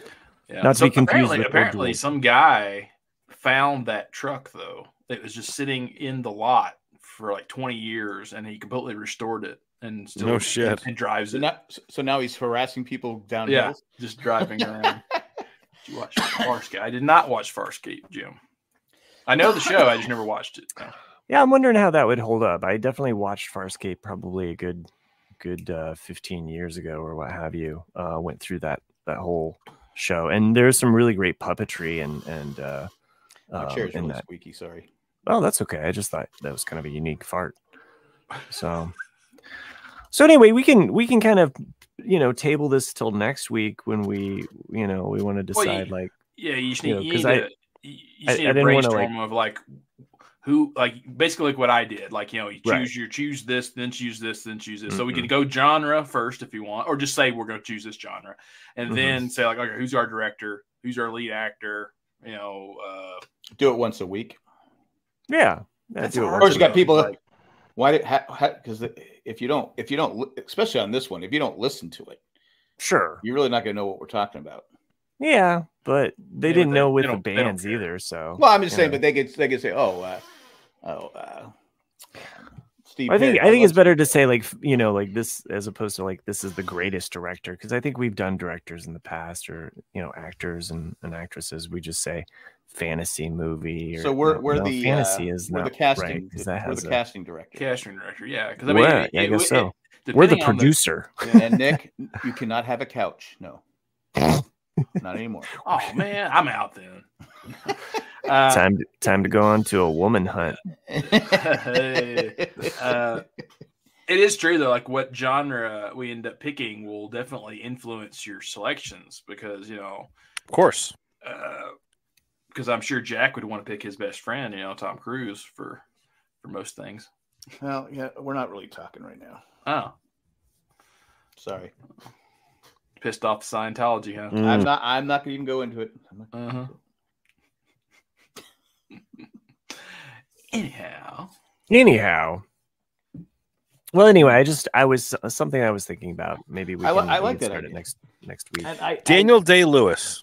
Not to be confused with apparently some guy found that truck though. It was just sitting in the lot for like 20 years, and he completely restored it and still and drives it. So now he's harassing people down Yeah, hills? just driving around. Did you watch Farscape? I did not watch Farscape, Jim. I know the show. I just never watched it. No. Yeah, I'm wondering how that would hold up. I definitely watched Farscape probably a good 15 years ago or what have you. Went through that whole show, and there's some really great puppetry and my chair's really squeaky. Sorry. Oh, that's okay. I just thought that was kind of a unique fart. So anyway, we can kind of table this till next week when we want to decide you just need because a brainstorm of like who basically like what I did, you choose this, then choose this, then choose this. Mm-hmm. So we can go genre first if you want, or just say we're going to choose this genre, and then say like, okay, who's our director, who's our lead actor, do it once a week. Yeah, or you got people because if you don't, especially on this one, if you don't listen to it, sure, you're really not going to know what we're talking about. Yeah, but they didn't know with the bands either. So, well, I'm just saying, but they could say, Steve. I think it's better to say like this as opposed to like this is the greatest director, because I think we've done directors in the past or actors and actresses. We just say fantasy movie. Or, so we're the fantasy is we're not the casting. Right, we're the casting director. Yeah, because I guess so. We're the producer. And Nick, you cannot have a couch. No. Not anymore. Oh man, I'm out then. Time to go on to a woman hunt. It is true though. Like what genre we end up picking will definitely influence your selections because of course. Because I'm sure Jack would want to pick his best friend, Tom Cruise for most things. Well, yeah, we're not really talking right now. Oh, sorry. Pissed off the Scientology, huh? I'm not gonna even go into it. Anyhow. Well, anyway, I was thinking about. Maybe we can like that start it next week. Daniel Day-Lewis.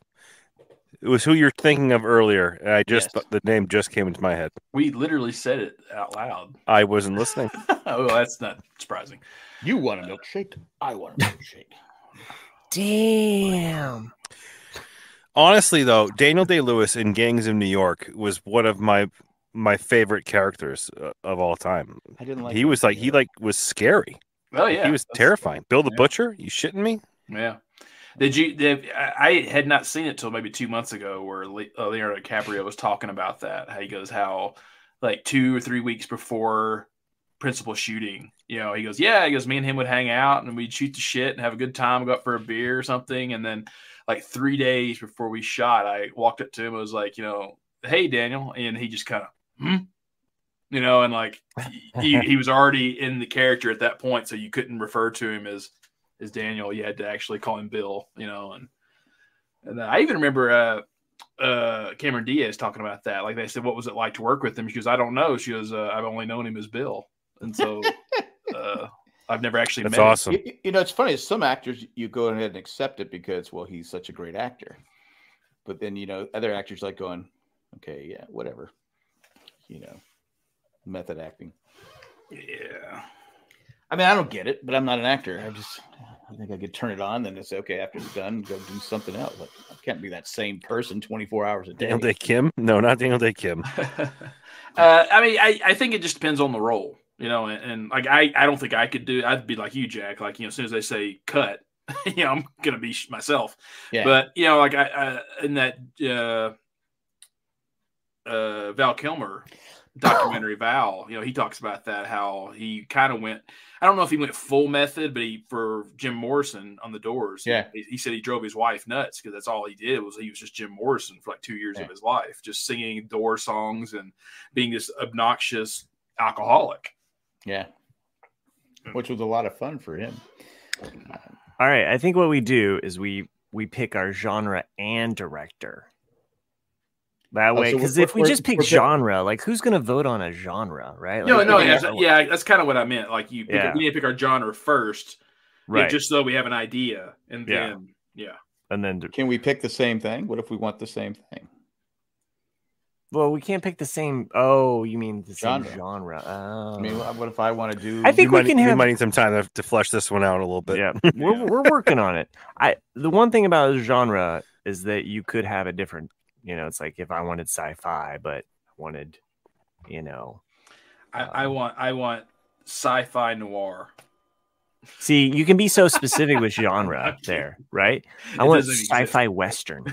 It was who you're thinking of earlier. And the name just came into my head. We literally said it out loud. I wasn't listening. Oh, that's not surprising. You want a milkshake? I want a milkshake. Damn. Honestly, though, Daniel Day-Lewis in Gangs of New York was one of my favorite characters of all time. I didn't like. He was was scary. Oh yeah, he was terrifying. Bill the Butcher? You shitting me? Yeah. I had not seen it till maybe 2 months ago, where Leonardo DiCaprio was talking about that. How like 2 or 3 weeks before principal shooting, he goes, me and him would hang out and we'd shoot the shit and have a good time, go out for a beer or something. And then like 3 days before we shot, I walked up to him. I was like, hey, Daniel. And he just kind of, and like he was already in the character at that point. So you couldn't refer to him as Daniel. You had to actually call him Bill, and I even remember Cameron Diaz talking about that. Like they said, what was it like to work with him? She goes, I don't know. She goes, I've only known him as Bill. And so I've never actually met him. That's awesome. It's funny. Some actors, you go ahead and accept it because, well, he's such a great actor. But then, other actors like going, okay, yeah, whatever. Method acting. Yeah. I mean, I don't get it, but I'm not an actor. I think I could turn it on, then it's okay after it's done, go do something else. Like, I can't be that same person 24 hours a day. Daniel Day Kim? No, not Daniel Day Kim. I mean, I think it just depends on the role, and like I don't think I could do. I'd be like you, Jack. Like as soon as they say cut, I'm gonna be myself. Yeah. But like I in that Val Kilmer documentary, Val, he talks about that, how he kind of went. I don't know if he went full method, but for Jim Morrison on the Doors, he said he drove his wife nuts because that's all he did he was just Jim Morrison for like 2 years of his life, just singing Door songs and being this obnoxious alcoholic. Yeah, which was a lot of fun for him. All right, I think what we do is we pick our genre and director. That way, because if we just pick genre, like who's going to vote on a genre, right? Like, that's kind of what I meant. Like we need to pick our genre first, right? Just so we have an idea, and then and then can we pick the same thing? What if we want the same thing? Well, we can't pick the same. Oh, you mean the same genre? Oh. I mean, what if I want to do? I think we might need some time to flesh this one out a little bit. Yeah, we're working on it. The one thing about genre is that you could have a different. It's like if I wanted sci-fi, but wanted, I want sci-fi noir. See, you can be so specific with genre there, right? I want sci-fi western.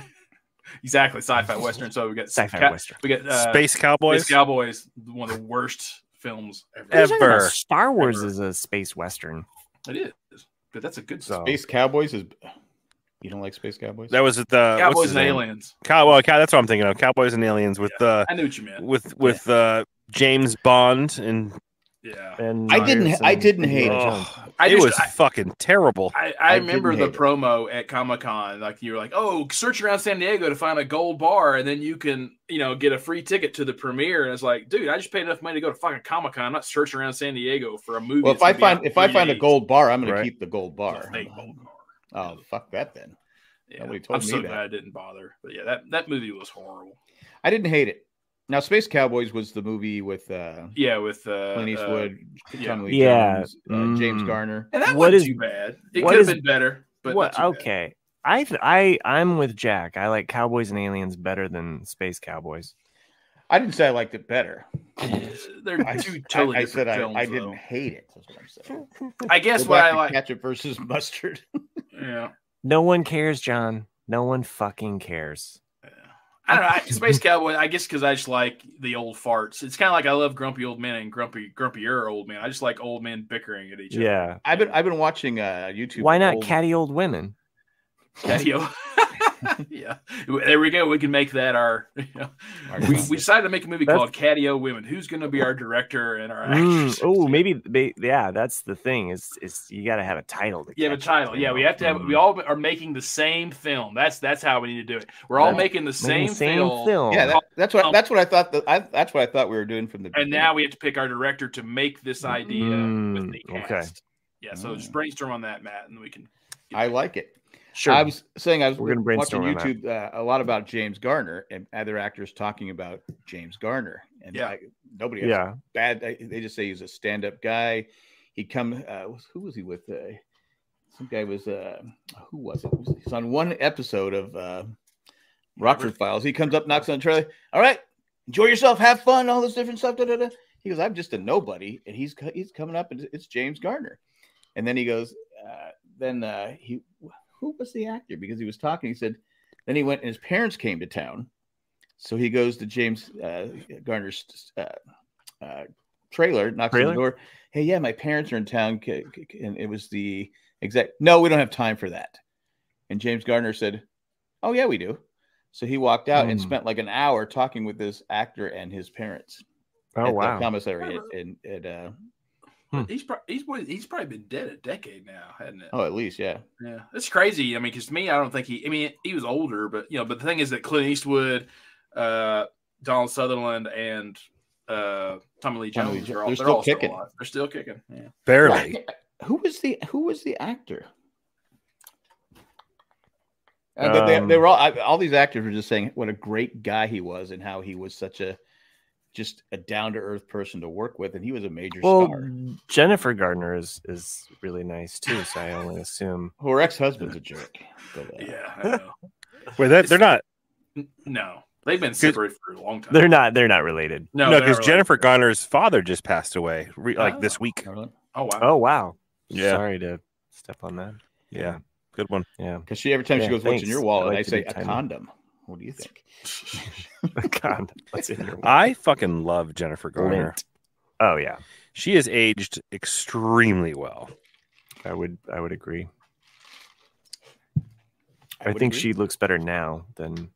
Exactly, sci-fi western. So we got sci-fi western. We got Space Cowboys. Space Cowboys, one of the worst films ever. Star Wars is a space western. It is, but that's a good Space Cowboys is. You don't like Space Cowboys? That was the Cowboys and Aliens. That's what I'm thinking of. Cowboys and Aliens with I knew what you meant. With James Bond and and I didn't hate it. It was fucking terrible. I remember the promo at Comic-Con. Like you were like, "Oh, search around San Diego to find a gold bar, and then you can, get a free ticket to the premiere." And it's like, dude, I just paid enough money to go to fucking Comic-Con. I'm not searching around San Diego for a movie. Well, if I find a gold bar, I'm going to keep the gold bar. Fake gold bar. Oh, fuck that then. Yeah, I'm so glad I didn't bother. But yeah, that movie was horrible. I didn't hate it. Now, Space Cowboys was the movie with Clint Eastwood, Tommy Lee Jones, James Garner. And that wasn't too bad. It could have been better. But okay. I'm with Jack. I like Cowboys and Aliens better than Space Cowboys. I didn't say I liked it better. They're two totally I different said films, I didn't hate it. That's what I'm saying. I guess what I like ketchup versus mustard. Yeah. No one cares, John. No one fucking cares. I don't know. Space Cowboy, I guess because I just like the old farts. It's kind of like I love grumpy old men and grumpier old men. I just like old men bickering at each other. Yeah. I've been watching YouTube. Why not catty old women? Catty old. Yeah, there we go. We can make that our. We decided to make a movie called Catty-O Women. Who's going to be our director and our actress? Oh, maybe. Yeah, that's the thing. Is you got to have a title. You have a title. Yeah, we have to have. We all are making the same film. That's how we need to do it. We're all making the same film. Yeah, that's what I thought. That's what I thought we were doing from the beginning. And now we have to pick our director to make this idea with the cast. Okay. Yeah, so just brainstorm on that, Matt, and we can. I like it. Sure. I was saying We're gonna watching YouTube a lot about James Garner and other actors talking about James Garner, and nobody has bad. They just say he's a stand-up guy. He who was he with? Some guy was who was it? He's on one episode of Rockford Files. He comes up, knocks on the trailer. All right, enjoy yourself, have fun, all this different stuff. Da, da, da. He goes, I'm just a nobody, and he's coming up, and it's James Garner, and then he goes, who was the actor? Because he was talking, he said, then he went and his parents came to town. So he goes to James Garner's trailer, knocks on the door. Hey, yeah, my parents are in town. And it was the exact, no, we don't have time for that. And James Garner said, oh, yeah, we do. So he walked out and spent like an hour talking with this actor and his parents. Oh, wow. The commissary He's probably been dead a decade now, hasn't it? Oh, at least, yeah. Yeah, it's crazy. I mean, because to me, I don't think he was older, but but the thing is that Clint Eastwood, Donald Sutherland, and Tommy Lee Jones are all still kicking. They're still kicking. Yeah, barely. Who was the actor? They were all these actors were just saying what a great guy he was and how he was such a just a down to earth person to work with, and he was a major Well, star. Jennifer Gardner is really nice too, so I only assume her ex-husband's a jerk. But, yeah, I know. Wait, they're not. No, they've been separated for a long time. they're not related. No, because Jennifer Garner's father just passed away, this week. Oh wow. Oh wow. Yeah. Sorry to step on that. Yeah. Good one. Yeah. Because every time she goes, "What's in your wallet?" I say, "A tiny. condom." What do you think? A condom. What's in your wallet? I fucking love Jennifer Garner. Lint. Oh yeah. She has aged extremely well. I would agree. I think she looks better now than.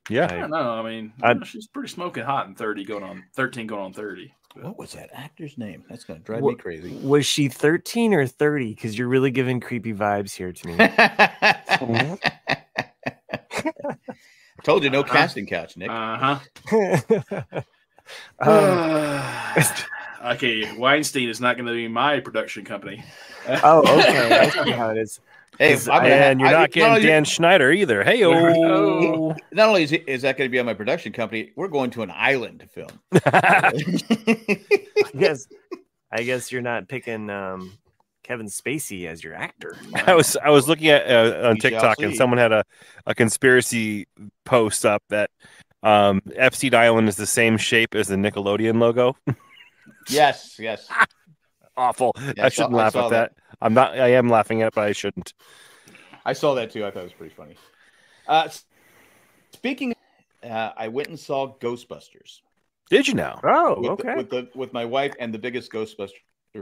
Yeah. I don't know. I mean, she's pretty smoking hot in 13 going on 30. What was that actor's name? That's going to drive me crazy. Was she 13 or 30? Because you're really giving creepy vibes here to me. I told you, no casting couch, Nick. Okay, Weinstein is not going to be my production company. Oh, okay. I see how it is. Hey, and you're not getting Dan Schneider either. Hey, oh! Not only is that going to be on my production company, we're going to an island to film. I guess you're not picking Kevin Spacey as your actor. I was looking at on TikTok, and someone had a conspiracy post up that Epstein Island is the same shape as the Nickelodeon logo. Yes. Awful. Yes, I shouldn't laugh at that. I'm not. I am laughing at it, but I shouldn't. I saw that too. I thought it was pretty funny. Speaking, I went and saw Ghostbusters. Did you now? Oh, okay. With my wife and the biggest Ghostbuster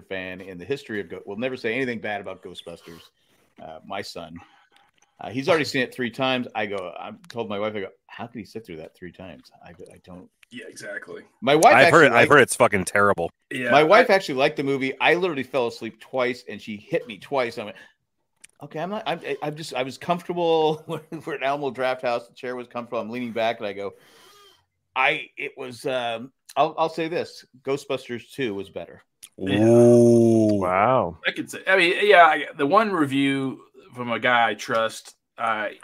fan in the history of. We'll never say anything bad about Ghostbusters. My son, he's already seen it 3 times. I told my wife, how could he sit through that 3 times? I don't. Yeah, exactly. My wife. I've heard it's fucking terrible. Yeah, my wife actually liked the movie. I literally fell asleep twice, and she hit me twice. I went, okay, I'm not. I was comfortable. We're at Alamo Draft House. The chair was comfortable. I'm leaning back, and I go. It was. I'll say this: Ghostbusters 2 was better. Ooh, wow! I could say. I mean, yeah. The one review from a guy I trust. I'll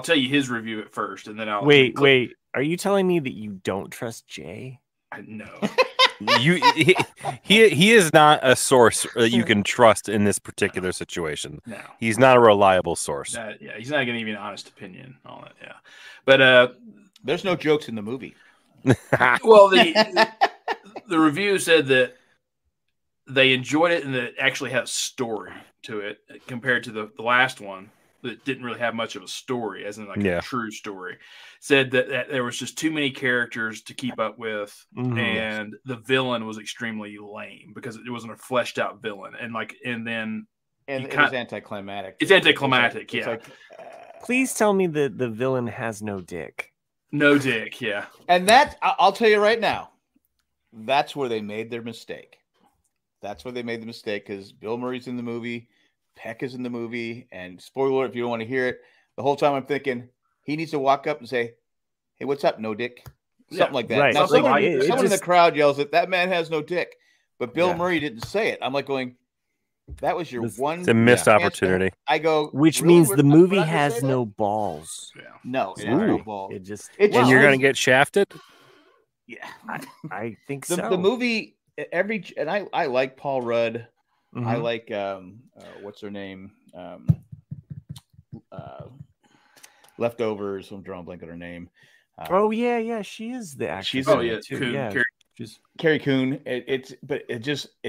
tell you his review at first, and then I'll wait. Are you telling me that you don't trust Jay? I know. He is not a source that you can trust in this particular situation. No, he's not a reliable source. Yeah, he's not going to give you an honest opinion on it. Yeah, but there's no jokes in the movie. Well, the review said that they enjoyed it and that it actually had a story to it compared to the last one that didn't really have much of a story, as in a true story. Said that there was just too many characters to keep up with, and the villain was extremely lame because it wasn't a fleshed out villain, and it was anticlimactic. It's anticlimactic, yeah. Like, please tell me that the villain has no dick. No dick, yeah. And I'll tell you right now, that's where they made their mistake. That's where they made the mistake because Bill Murray's in the movie, Peck is in the movie, and spoiler alert, if you don't want to hear it, the whole time I'm thinking he needs to walk up and say, "Hey, what's up, no dick?" Something like that. Right. Now, someone in the crowd yells that man has no dick, but Bill Murray didn't say it. I'm like going, that was your one. It's a missed opportunity. I go, which means the movie has no balls. Yeah. No, it has no balls. And you're going to get shafted? Yeah, I think so. The movie, I like Paul Rudd. I like, what's her name? Leftovers. I'm drawing a blank on her name. She is the actress. She's Carrie Coon. It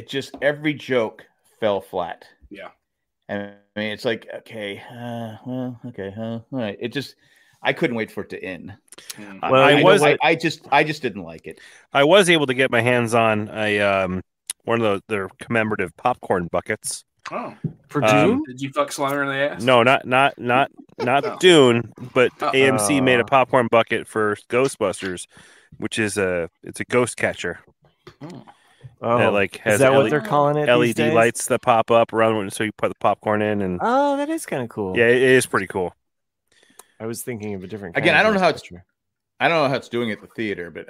just every joke fell flat. Yeah, and I mean it's like okay, all right. I couldn't wait for it to end. Well, I just didn't like it. I was able to get my hands on one of their commemorative popcorn buckets. Oh, for Dune? Did you fuck Slimer in the ass? No, not Dune, but AMC made a popcorn bucket for Ghostbusters, which is it's a ghost catcher. That has is that what they're calling it? LED lights that pop up around so you put the popcorn in, and that is kind of cool. Yeah, it is pretty cool. I was thinking of a different. Again, I don't know how it's. I don't know how it's doing at the theater, but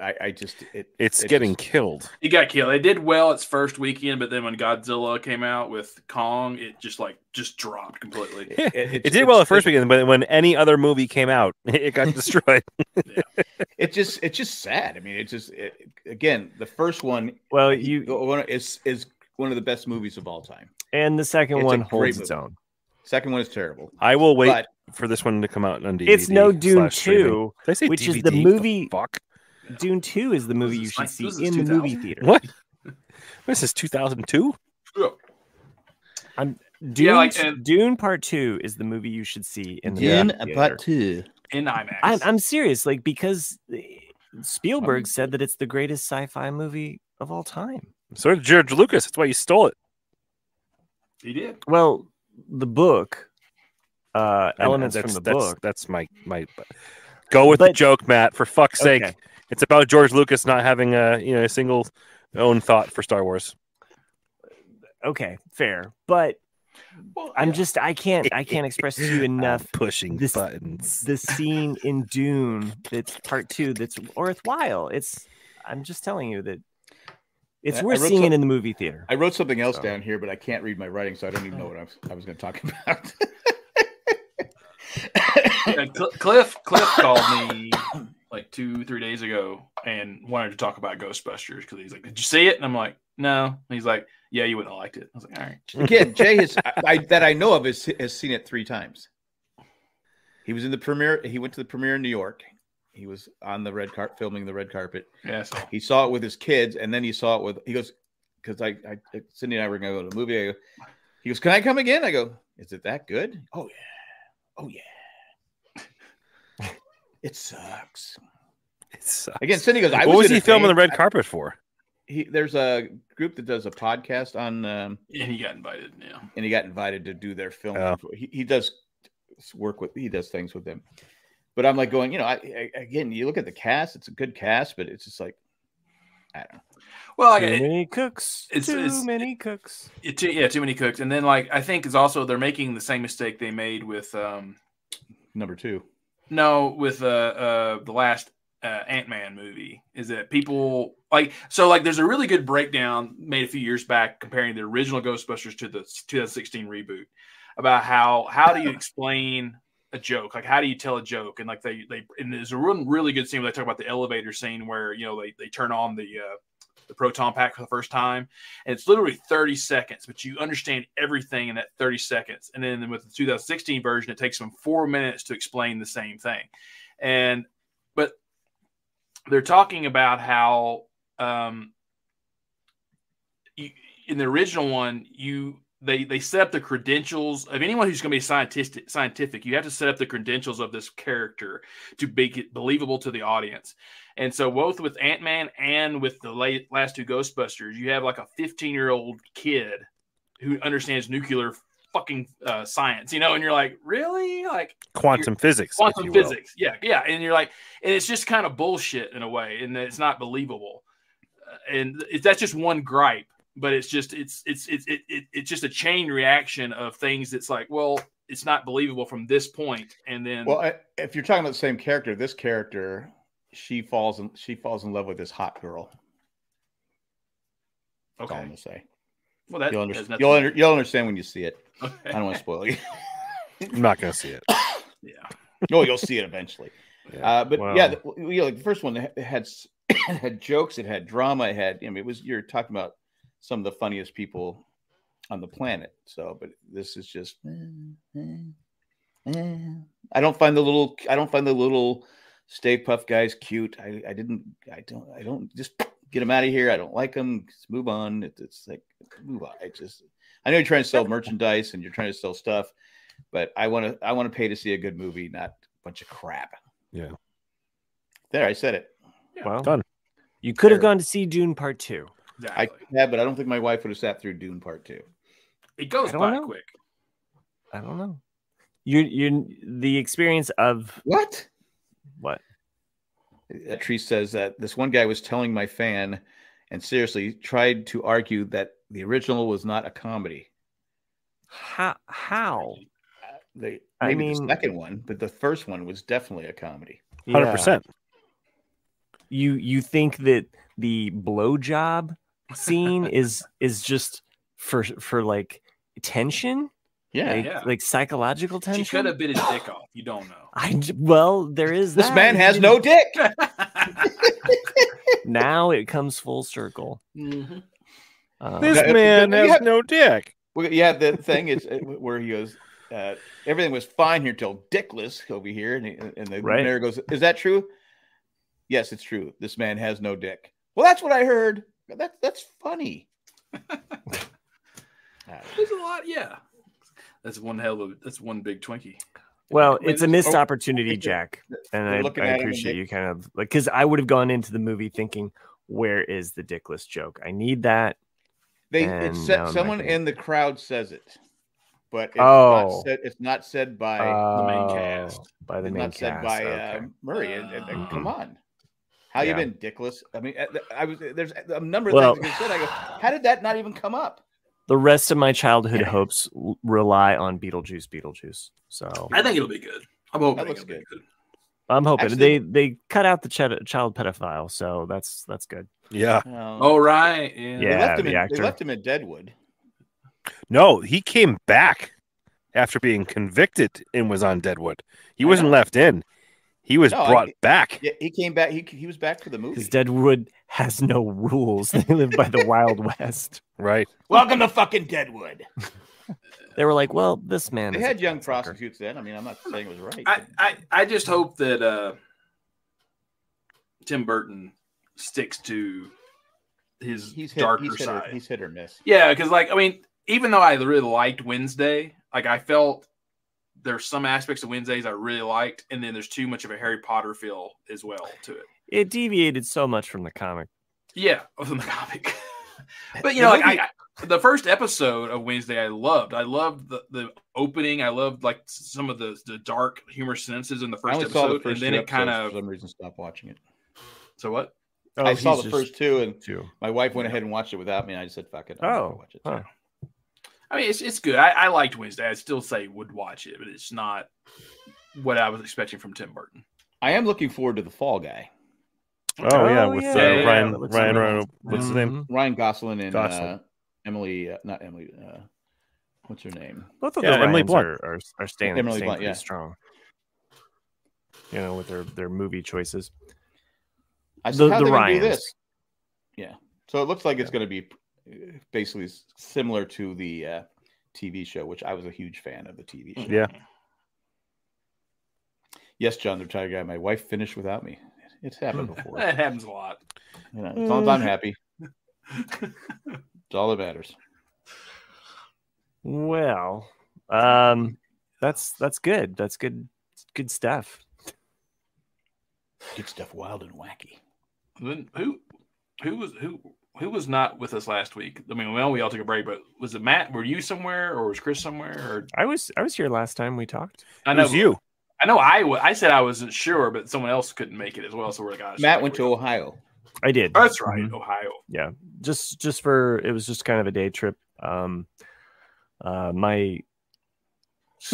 it's getting killed. It got killed. It did well its first weekend, but then when Godzilla came out with Kong, it just dropped completely. It did well the first weekend, but when any other movie came out, it got destroyed. It's just sad. I mean, again, the first one. Well, is one of the best movies of all time, and the second one holds its own. Second one is terrible. I will wait for this one to come out on DVD. It's no Dune 2, which DVD? is the movie. Fuck. Dune 2 is the movie you should see in the movie theater. What? This is 2002? Dune Part 2 is the movie you should see in the movie theater. Part 2. In IMAX. I'm serious, because Spielberg said that it's the greatest sci-fi movie of all time. So did George Lucas. That's why you stole it. He did. Well, the book, elements from the book. That's my. Go with the joke, Matt. For fuck's sake, it's about George Lucas not having a single own thought for Star Wars. Okay, fair, but I can't express to you enough pushing buttons. The scene in Dune that's Part 2 that's worthwhile. I'm just telling you that. It's worth seeing it in the movie theater. I wrote something else down here, but I can't read my writing, so I don't even know what I was going to talk about. Cliff called me like 2-3 days ago and wanted to talk about Ghostbusters because he's like, "Did you see it?" And I'm like, "No." And he's like, "Yeah, you wouldn't have liked it." I was like, "All right." Again, Jay that I know of has seen it 3 times. He was in the premiere. He went to the premiere in New York. He was on the red carpet, filming the red carpet. Yes. He saw it with his kids, and then he saw it he goes, because Cindy and I were going to go to the movie. He goes, "Can I come again?" I go, "Is it that good?" "Oh, yeah. Oh, yeah." It sucks. It sucks. Again, Cindy goes, what was he filming the red carpet for? There's a group that does a podcast on. And he got invited, yeah. And he got invited to do their film. Oh. He does things with them. But I'm like going, again, you look at the cast, it's a good cast, but it's just like, I don't know. Well, too many cooks. Too many cooks. Too many cooks. And then, I think it's also they're making the same mistake they made with number 2. No, with the last Ant-Man movie. Is that people there's a really good breakdown made a few years back comparing the original Ghostbusters to the 2016 reboot about how do you explain a joke, how do you tell a joke, and and there's a really good scene where they talk about the elevator scene where they turn on the proton pack for the first time, and it's literally 30 seconds, but you understand everything in that 30 seconds. And then with the 2016 version, it takes them 4 minutes to explain the same thing. But they're talking about how in the original one they set up the credentials of anyone who's going to be scientific. You have to set up the credentials of this character to make it believable to the audience. And so both with Ant-Man and with the last 2 Ghostbusters, you have a 15-year-old kid who understands nuclear fucking science, and you're like, really? Quantum physics. Quantum physics. Yeah. And you're like, and it's just kind of bullshit in a way, and it's not believable. And that's just one gripe. But it's just a chain reaction of things that's it's not believable from this point, and then if you're talking about the same character, this character, she falls in love with this hot girl. That's all I'm gonna say. Well, you'll understand when you see it. Okay. I don't want to spoil you. I'm not gonna see it. Yeah. No, you'll see it eventually. Yeah. The first one had jokes, it had drama, you're talking about some of the funniest people on the planet. But this is just, I don't find the little Stay Puft guys cute. I don't just get them out of here. I don't like them. Just move on. It's like, move on. I know you're trying to sell merchandise and you're trying to sell stuff, but I want to pay to see a good movie, not a bunch of crap. Yeah. There, I said it. Yeah. Well done. You could have gone to see Dune Part 2. Exactly. But I don't think my wife would have sat through Dune Part 2. It goes by quick. I don't know. You the experience of what? Treese says that this one guy was telling my fan and seriously tried to argue that the original was not a comedy. How? The second one, but the first one was definitely a comedy. 100%. you think that the blowjob scene is just for like tension? Yeah. Like psychological tension. She could have bit his dick off. You don't know. Well, there is this that. man has no dick. Now it comes full circle. Mm-hmm. This man has no dick. Well, yeah, the thing is where he goes, everything was fine here till dickless over here, and the mayor goes, "Is that true?" Yes, it's true. This man has no dick. Well, that's what I heard. That's funny. There's a lot, yeah. That's one big Twinkie. Well, it's a missed opportunity, Jack, and I appreciate you kind of like, because I would have gone into the movie thinking, "Where is the dickless joke? I need that." Someone in the crowd says it, but it's not said by the main cast. By the main cast. Said by Murray. And come on, how you been, dickless? I mean, there's a number of things you said. I go, how did that not even come up? The rest of my childhood hopes rely on Beetlejuice. So I think it'll be good. I'm hoping it'll be good. I'm hoping. Actually, they cut out the child pedophile, so that's good. Yeah. Oh right. Yeah. They left him in Deadwood. No, he came back after being convicted and was on Deadwood. He wasn't left in. He was brought back. Yeah, he came back. He was back for the movie. Because Deadwood has no rules. They live by the Wild West. Right. Welcome to fucking Deadwood. They were like, well, this man. They had young prostitutes then. I mean, I'm not saying it was right. I just hope that Tim Burton sticks to his darker side. He's hit or miss. Yeah, because even though I really liked Wednesday, I felt there's some aspects of Wednesdays I really liked, and then there's too much of a Harry Potter feel as well to it. It deviated so much from the comic. Yeah, from the comic. But the first episode of Wednesday I loved. I loved the opening. I loved some of the dark humor sentences in the first episode, and then it kind of for some reason stopped watching it. So what? Oh, I saw the first two, and my wife went ahead and watched it without me. And I just said, "Fuck it, I'll watch it." Huh. I mean, it's good. I liked Wednesday. I'd still say would watch it, but it's not what I was expecting from Tim Burton. I am looking forward to The Fall Guy. With Ryan. What's his name? Ryan Gosling and Emily. Not Emily. What's her name? Both of them Emily Blunt are staying pretty strong. You know, with their movie choices. I said, how are they going to do this? Yeah. So it looks like it's going to be basically similar to the TV show, which I was a huge fan of the TV show. Yeah. Yes, John, the Tiger Guy. My wife finished without me. It's happened before. That happens a lot. You know, as long as I'm happy, it's all that matters. Well, that's good. That's good stuff. Good stuff, wild and wacky. Then who was not with us last week? I mean, we all took a break, but was it Matt? Were you somewhere, or was Chris somewhere? Or... I was here last time we talked. I know it was you. I know I said I wasn't sure, but someone else couldn't make it as well. So we're like, Matt went to Ohio. I did. Oh, that's right, Ohio. Yeah, just for it was just kind of a day trip. She's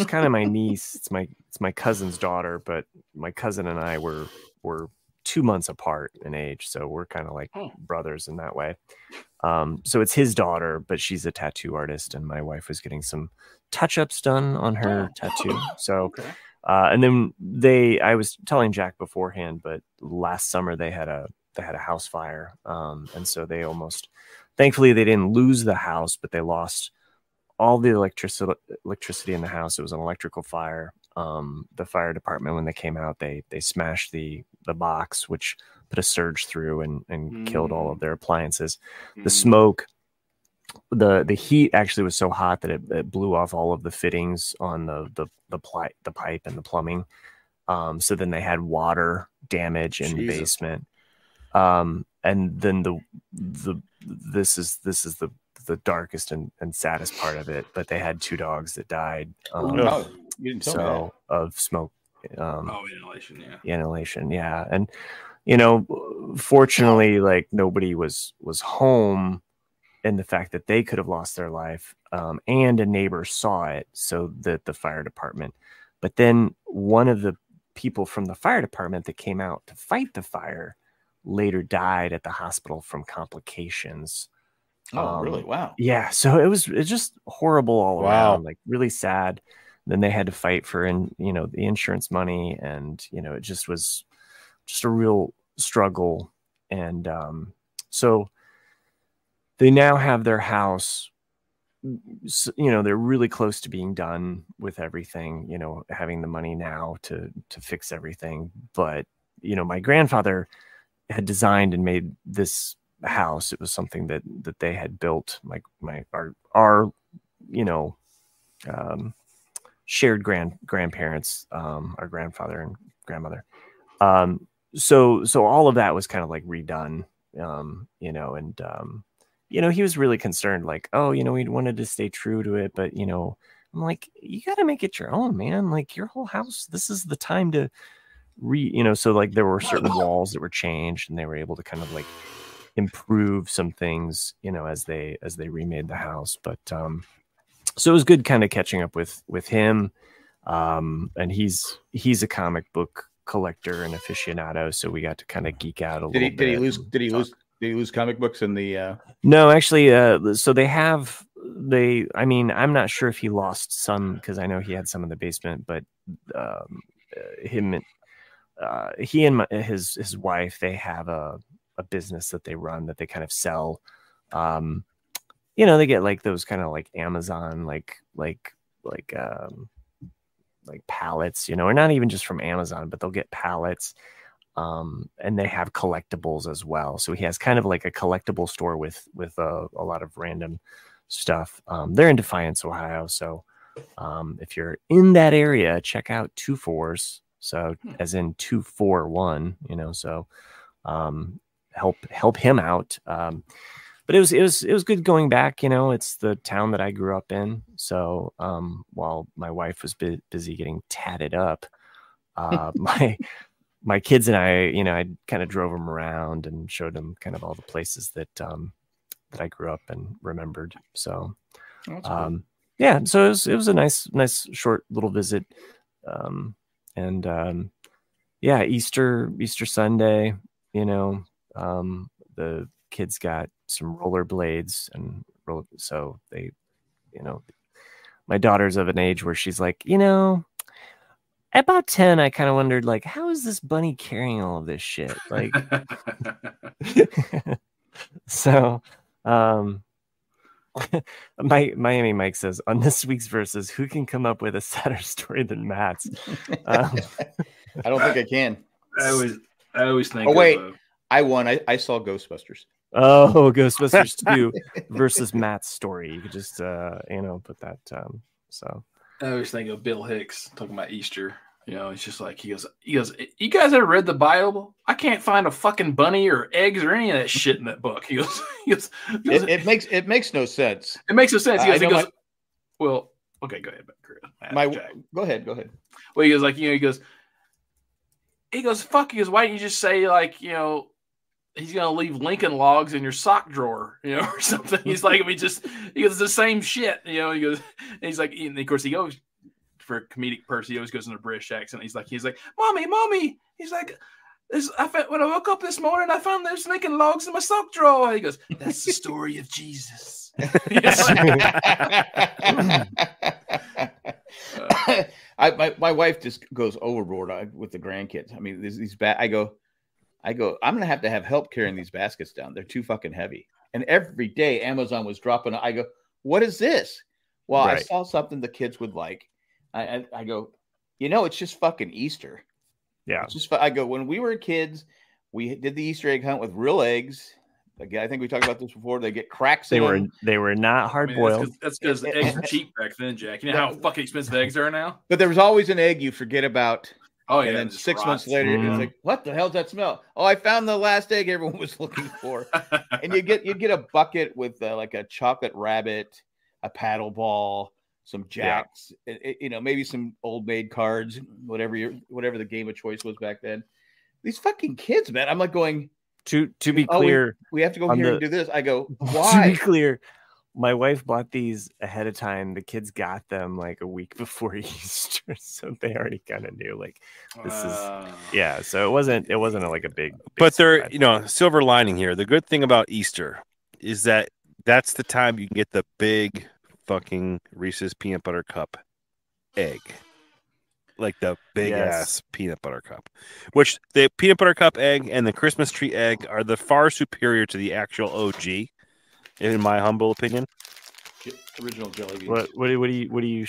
kind of my niece. It's my cousin's daughter, but my cousin and I were 2 months apart in age, so we're kind of like brothers in that way. So it's his daughter, but she's a tattoo artist, and my wife was getting some touch-ups done on her tattoo. So, and then I was telling Jack beforehand, but last summer they had a house fire, and so thankfully they didn't lose the house, but they lost all the electricity in the house. It was an electrical fire. The fire department, when they came out, they smashed the box, which put a surge through and killed all of their appliances. The smoke, the heat actually was so hot that it blew off all of the fittings on the pipe and the plumbing. So then they had water damage in the basement. And then this is the darkest and saddest part of it, but they had 2 dogs that died. You didn't tell me that. Of smoke. Inhalation, yeah. And fortunately, like nobody was home, and the fact that they could have lost their life, and a neighbor saw it, so that the fire department. But then one of the people from the fire department that came out to fight the fire later died at the hospital from complications. Oh, really? Wow. Yeah. So it's just horrible all Wow. around, like really sad. Then they had to fight for, the insurance money, and, it just was just a real struggle. And so they now have their house, they're really close to being done with everything, having the money now to fix everything. But, my grandfather had designed and made this house. It was something that they had built, our shared grandparents, our grandfather and grandmother. So all of that was kind of like redone, and he was really concerned, like, oh, he wanted to stay true to it, but I'm like, you got to make it your own, man. Like, your whole house, this is the time to so like there were certain walls that were changed, and they were able to kind of like improve some things, as they remade the house. But so it was good kind of catching up with him. And he's a comic book collector and aficionado, so we got to kind of geek out a little bit. Did he lose comic books in the No, actually, so I'm not sure if he lost some, because I know he had some in the basement, but he and his wife, they have a business that they run, that they kind of sell. They get like those kind of like Amazon, like pallets, or not even just from Amazon, but they'll get pallets. And they have collectibles as well. So he has kind of like a collectible store with a lot of random stuff. They're in Defiance, Ohio. So if you're in that area, check out 2-4s. So as in 241, so help him out. But it was good going back. It's the town that I grew up in. So while my wife was busy getting tatted up, my kids and I kind of drove them around and showed them kind of all the places that I grew up and remembered. So yeah, so it was a nice short little visit. Yeah, Easter Sunday, the kids got some rollerblades, and so they, my daughter's of an age where she's like, at about 10, I kind of wondered, like, how is this bunny carrying all of this shit? Like, so, Miami Mike says, on this week's Versus, who can come up with a sadder story than Matt's? I don't think I can. I always think. Oh wait, I won. I saw Ghostbusters. Oh, Ghostbusters 2 versus Matt's story. You could just put that. So I always think of Bill Hicks talking about Easter. It's just like he goes. You guys ever read the Bible? I can't find a fucking bunny or eggs or any of that shit in that book. He goes. It makes no sense. It makes no sense. He goes. Well, okay, go ahead. Go ahead. Well, he goes like he goes. Fuck. He goes. Why didn't you just say like he's gonna leave Lincoln Logs in your sock drawer, or something? He's like, he goes, it's the same shit, He goes, and he's like, and of course he goes for a comedic person. He always goes in a British accent. He's like, mommy. He's like, when I woke up this morning, I found there's Lincoln Logs in my sock drawer. He goes, that's the story of Jesus. My wife just goes overboard with the grandkids. I mean, these I go, I'm going to have help carrying these baskets down. They're too fucking heavy. And every day Amazon was dropping. I go, what is this? Well, right. I saw something the kids would like. I go, it's just fucking Easter. Yeah. It's just, I go, when we were kids, we did the Easter egg hunt with real eggs. Again, I think we talked about this before. They get cracks in them. They were not hard boiled. That's because the eggs were cheap back then, Jack. You know how fucking expensive eggs are now? But there was always an egg you forget about. Oh, yeah. And then 6 months later, it's like, what the hell does that smell? Oh, I found the last egg everyone was looking for. And you get a bucket with like a chocolate rabbit, a paddle ball, some jacks, maybe some Old Maid cards, whatever the game of choice was back then. These fucking kids, man. I'm like going, to be clear, we have to go here and do this. I go, why? To be clear, my wife bought these ahead of time. The kids got them like a week before Easter, so they already kind of knew like this is So it wasn't like a big but they're silver lining here. The good thing about Easter is that that's the time you can get the big fucking Reese's peanut butter cup egg. Like the big ass peanut butter cup, which the peanut butter cup egg and the Christmas tree egg are the far superior to the actual OG, in my humble opinion. Original jelly beans. What are you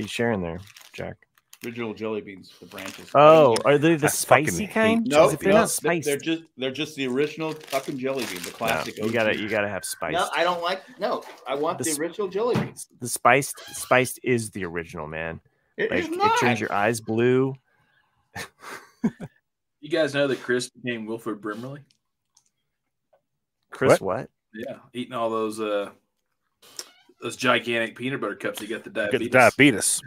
sharing there, Jack? Original jelly beans, the branches. Oh, are they the spicy kind? No, if they're not spiced. They're just the original fucking jelly beans, the classic. No, you gotta have spiced. No, I don't like. No, I want the original jelly beans. The spiced is the original, man. It turns your eyes blue. You guys know that Chris became Wilford Brimley? Chris what? Yeah, eating all those gigantic peanut butter cups. He got the diabetes.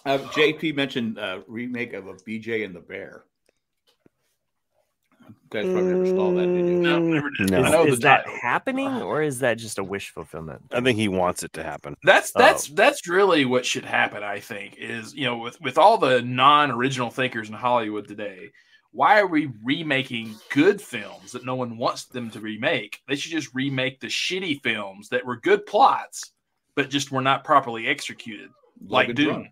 JP mentioned remake of a BJ and the Bear. You guys probably never saw that, did you? No, never did. No. Is that happening, or is that just a wish fulfillment? I think he wants it to happen. That's really what should happen. I think is with all the non-original thinkers in Hollywood today, why are we remaking good films that no one wants them to remake? They should just remake the shitty films that were good plots, but just were not properly executed, like Dune.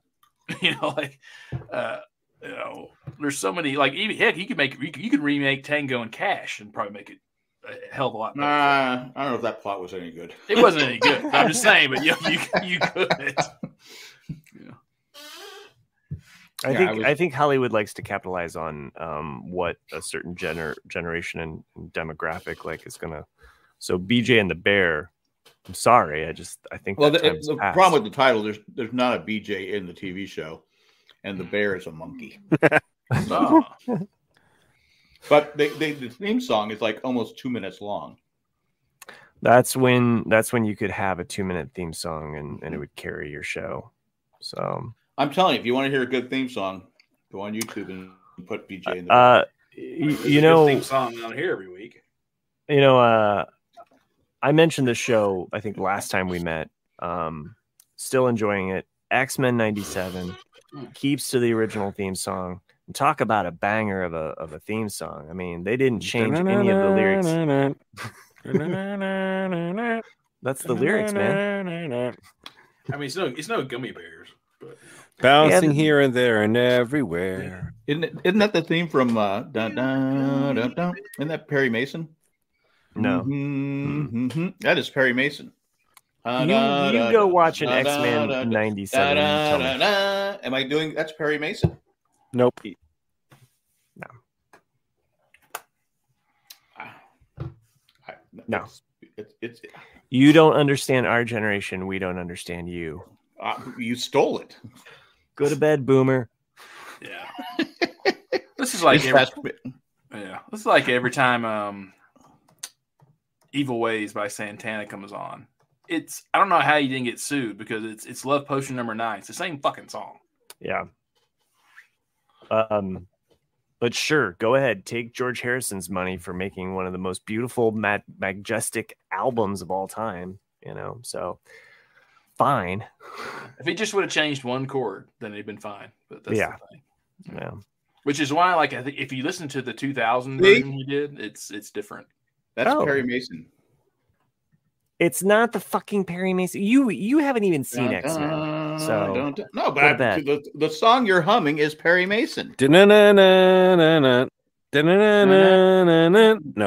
There's so many. Like even heck, you could remake Tango and Cash and probably make it a hell of a lot better. I don't know if that plot was any good. It wasn't any good. I'm just saying, but you could. Yeah. I think Hollywood likes to capitalize on what a certain generation and demographic like is gonna. So BJ and the Bear. I'm sorry. I think. Well, the problem with the title, there's not a BJ in the TV show, and the bear is a monkey. But the theme song is like almost 2 minutes long. That's when you could have a 2-minute theme song and it would carry your show. So I'm telling you, if you want to hear a good theme song, go on YouTube and put BJ in the theme song on here every week. I mentioned this show, I think last time we met. Still enjoying it. X-Men 97 keeps to the original theme song. And talk about a banger of a theme song. I mean, they didn't change any of the lyrics. That's the lyrics, man. I mean, it's no gummy bears, but bouncing here and there and everywhere. Isn't that the theme from Dun, Dun, Dun, Dun? Isn't that Perry Mason? No. Mm-hmm. That is Perry Mason. You go watch an X-Men 97. Am I doing that's Perry Mason? Nope. No. It's you don't understand our generation. We don't understand you. You stole it. Go to bed, boomer. Yeah. This is like every time Evil Ways by Santana comes on. I don't know how you didn't get sued because it's Love Potion #9. It's the same fucking song. Yeah. But sure, go ahead. Take George Harrison's money for making one of the most beautiful, majestic albums of all time. So fine. If he just would have changed one chord, then it'd been fine. But that's the thing. Yeah. Which is why, I think if you listen to the 2000 version he did, it's different. That's Perry Mason. It's not the fucking Perry Mason. You haven't even seen X-Men. So no, but the song you're humming is Perry Mason. No,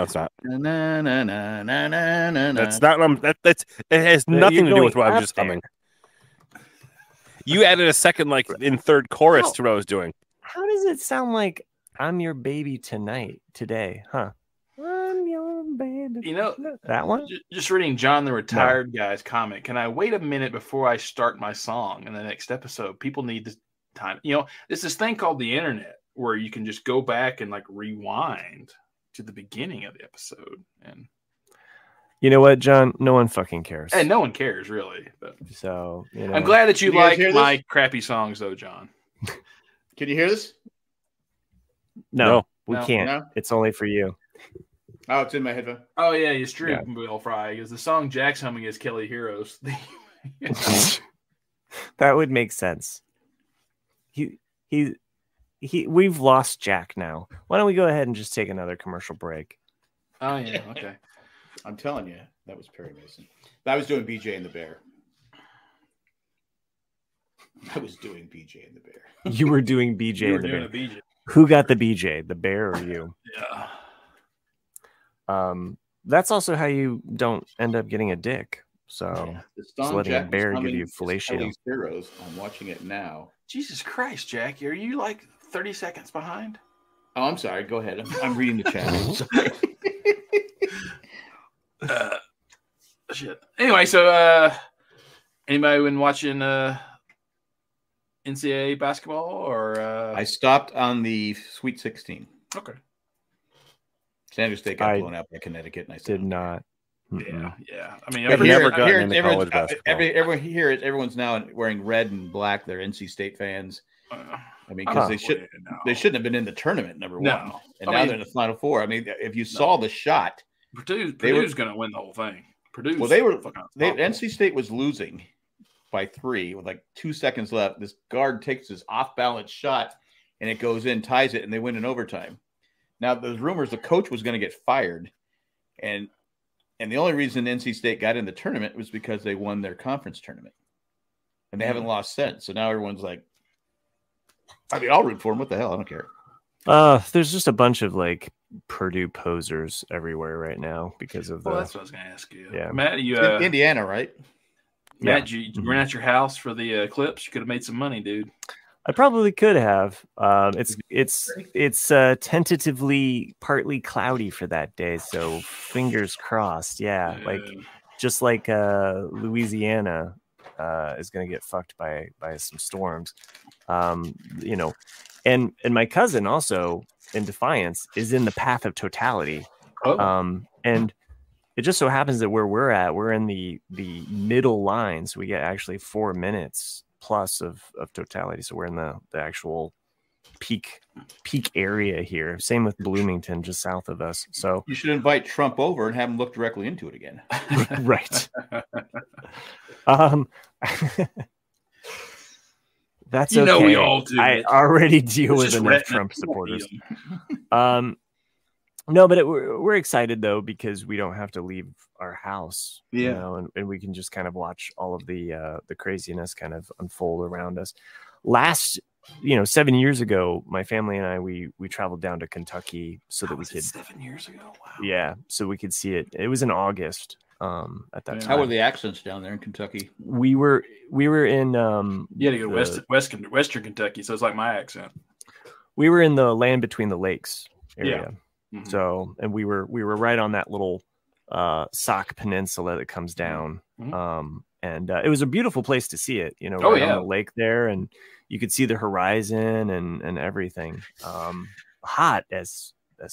it's not. That's not. It has nothing to do with what I'm just humming. You added a second, like in third chorus to what I was doing. How does it sound like I'm your baby today, huh? I'm your baby. That one? Just reading John the Retired Guy's comment. Can I wait a minute before I start my song in the next episode? People need this time. There's this thing called the internet where you can just go back and rewind to the beginning of the episode. And you know what, John? No one fucking cares. And no one cares, really. But so I'm glad that you like my crappy songs, though, John. Can you hear this? No, we can't. No? It's only for you. Oh, it's in my headphone. Oh yeah, you stream Will Fry because the song Jack's humming is Kelly Heroes. That would make sense. We've lost Jack now. Why don't we go ahead and just take another commercial break? Oh yeah, okay. I'm telling you, that was Perry Mason. I was doing BJ and the Bear. I was doing BJ and the Bear. You were doing BJ You were and the doing Bear. a BJ. Who got the BJ, the bear or you? Yeah. That's also how you don't end up getting a dick. So just letting a bear give you fellatio. Heroes. I'm watching it now. Jesus Christ, Jack, are you like 30 seconds behind? Oh, I'm sorry. Go ahead. I'm reading the chat. Shit. Anyway, so anybody been watching NCAA basketball or? I stopped on the Sweet 16. Okay. San Diego State got blown out by Connecticut, and I did not. Yeah. I mean, I've never gotten into college basketball. Everyone's now wearing red and black. They're NC State fans. I mean, because they shouldn't have been in the tournament, number one. And now they're in the Final Four. I mean, if you saw the shot, Purdue's going to win the whole thing. NC State was losing by 3 with like 2 seconds left. This guard takes his off-balance shot, and it goes in, ties it, and they win in overtime. Now, there's rumors the coach was going to get fired, and the only reason NC State got in the tournament was because they won their conference tournament, and they haven't lost since. So now everyone's like, I mean, I'll root for them. What the hell? I don't care. There's just a bunch of like Purdue posers everywhere right now because of that's what I was going to ask you. Yeah, Matt, you Indiana, right? Matt, you ran out your house for the eclipse. You could have made some money, dude. I probably could have. It's tentatively partly cloudy for that day, so fingers crossed. Yeah. Just like Louisiana is going to get fucked by some storms. And my cousin also in Defiance is in the path of totality. And it just so happens that where we're at, we're in the middle line, so we get actually 4 minutes plus of totality. So we're in the actual peak area here. Same with Bloomington, just south of us. So you should invite Trump over and have him look directly into it again. Right. That's okay. We all do. I already deal with enough Trump supporters. No, but we're excited though because we don't have to leave our house, and we can just kind of watch all of the craziness kind of unfold around us. Last, 7 years ago, my family and I we traveled down to Kentucky so that we could. 7 years ago, wow. Yeah, so we could see it. It was in August. At that time. How were the accents down there in Kentucky? We were in. You had to go to Western Kentucky, so it's like my accent. We were in the land between the lakes area. Yeah. Mm-hmm. So, and we were right on that little Sauk Peninsula that comes down. Mm-hmm. And it was a beautiful place to see it, on the lake there, and you could see the horizon and everything. Hot as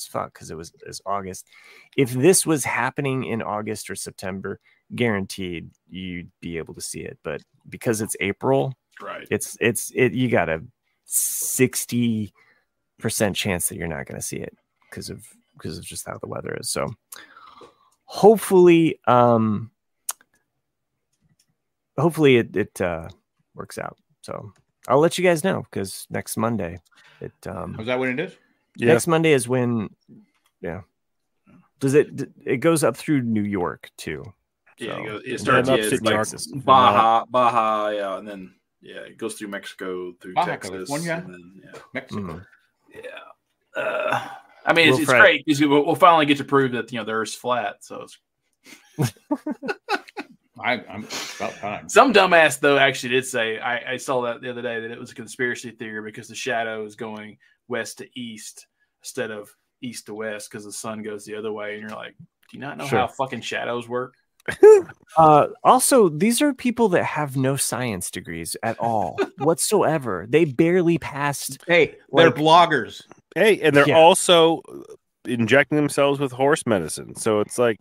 fuck because it was August. If this was happening in August or September, guaranteed you'd be able to see it. But because it's April, right? You got a 60% chance that you're not going to see it because of just how the weather is. So hopefully it works out. So I'll let you guys know because next Monday is that when it is? Yeah. Next Monday is when, it goes up through New York too. Yeah, so, it starts like Baja, and then it goes through Mexico, through Texas, California, and then, Mexico. Mm-hmm. Yeah, I mean it's great because we'll finally get to prove that the Earth's flat. So it's I'm about time. Some dumbass though actually did say I saw that the other day that it was a conspiracy theory because the shadow is going west to east instead of east to west because the sun goes the other way, and you're like, do you not know how fucking shadows work? Also, these are people that have no science degrees at all whatsoever. They barely passed. Hey, they're bloggers. Hey, and they're also injecting themselves with horse medicine. So it's like,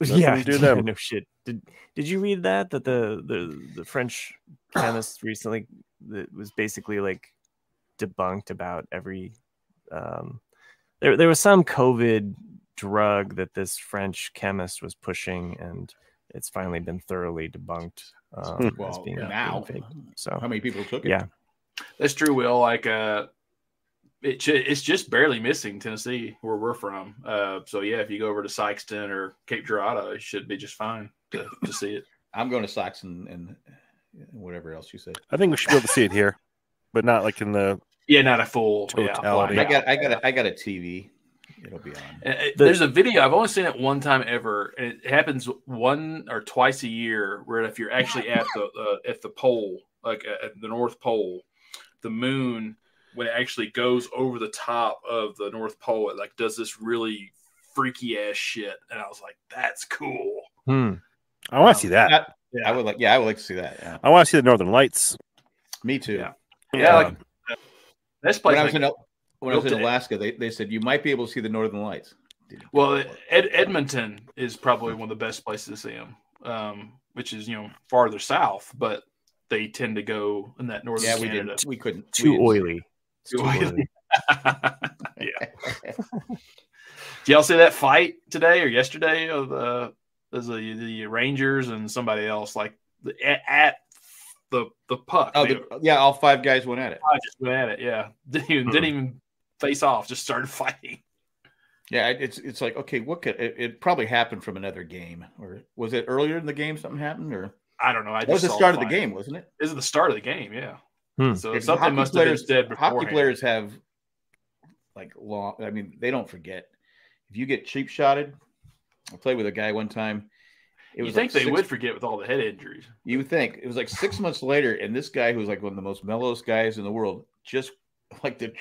do them. No shit. Did you read that the French chemist recently that was basically like debunked about every there was some COVID drug that this French chemist was pushing, and it's finally been thoroughly debunked as being now. fake. So how many people took it? Yeah, that's true, Will. Like it's just barely missing Tennessee, where we're from. So yeah, if you go over to Sykeston or Cape Girardeau, it should be just fine to see it. I'm going to Sykeston and whatever else you say. I think we should be able to see it here, but not like in the not a full totality. I got a TV. It'll be on. There's a video. I've only seen it one time ever, and it happens one or twice a year. Where if you're actually at the pole, like at the North Pole, the moon, when it actually goes over the top of the North Pole, it like does this really freaky ass shit, and I was like, "That's cool." I want to see that. I would like to see that. Yeah. I want to see the Northern Lights. Me too. Yeah. Like, this place. When I was in Alaska, they said you might be able to see the Northern Lights. Well, Edmonton is probably one of the best places to see them, which is farther south, but they tend to go in that northern Canada. We couldn't. Too oily. Too oily. Yeah. Did y'all see that fight today or yesterday of the Rangers and somebody else at the puck? Oh, all five guys went at it. I just went at it. Yeah, didn't even face off. Just started fighting. Yeah, it's like, okay, what could it probably happened from another game, or was it earlier in the game something happened, or I don't know. That was the start of the game, wasn't it? This is the start of the game, yeah. So if something must have been said beforehand. Hockey players have long. I mean, they don't forget. If you get cheap shotted, I played with a guy one time. You think they would forget with all the head injuries? You would think it was like 6 months later, and this guy who was like one of the most mellowest guys in the world, just like the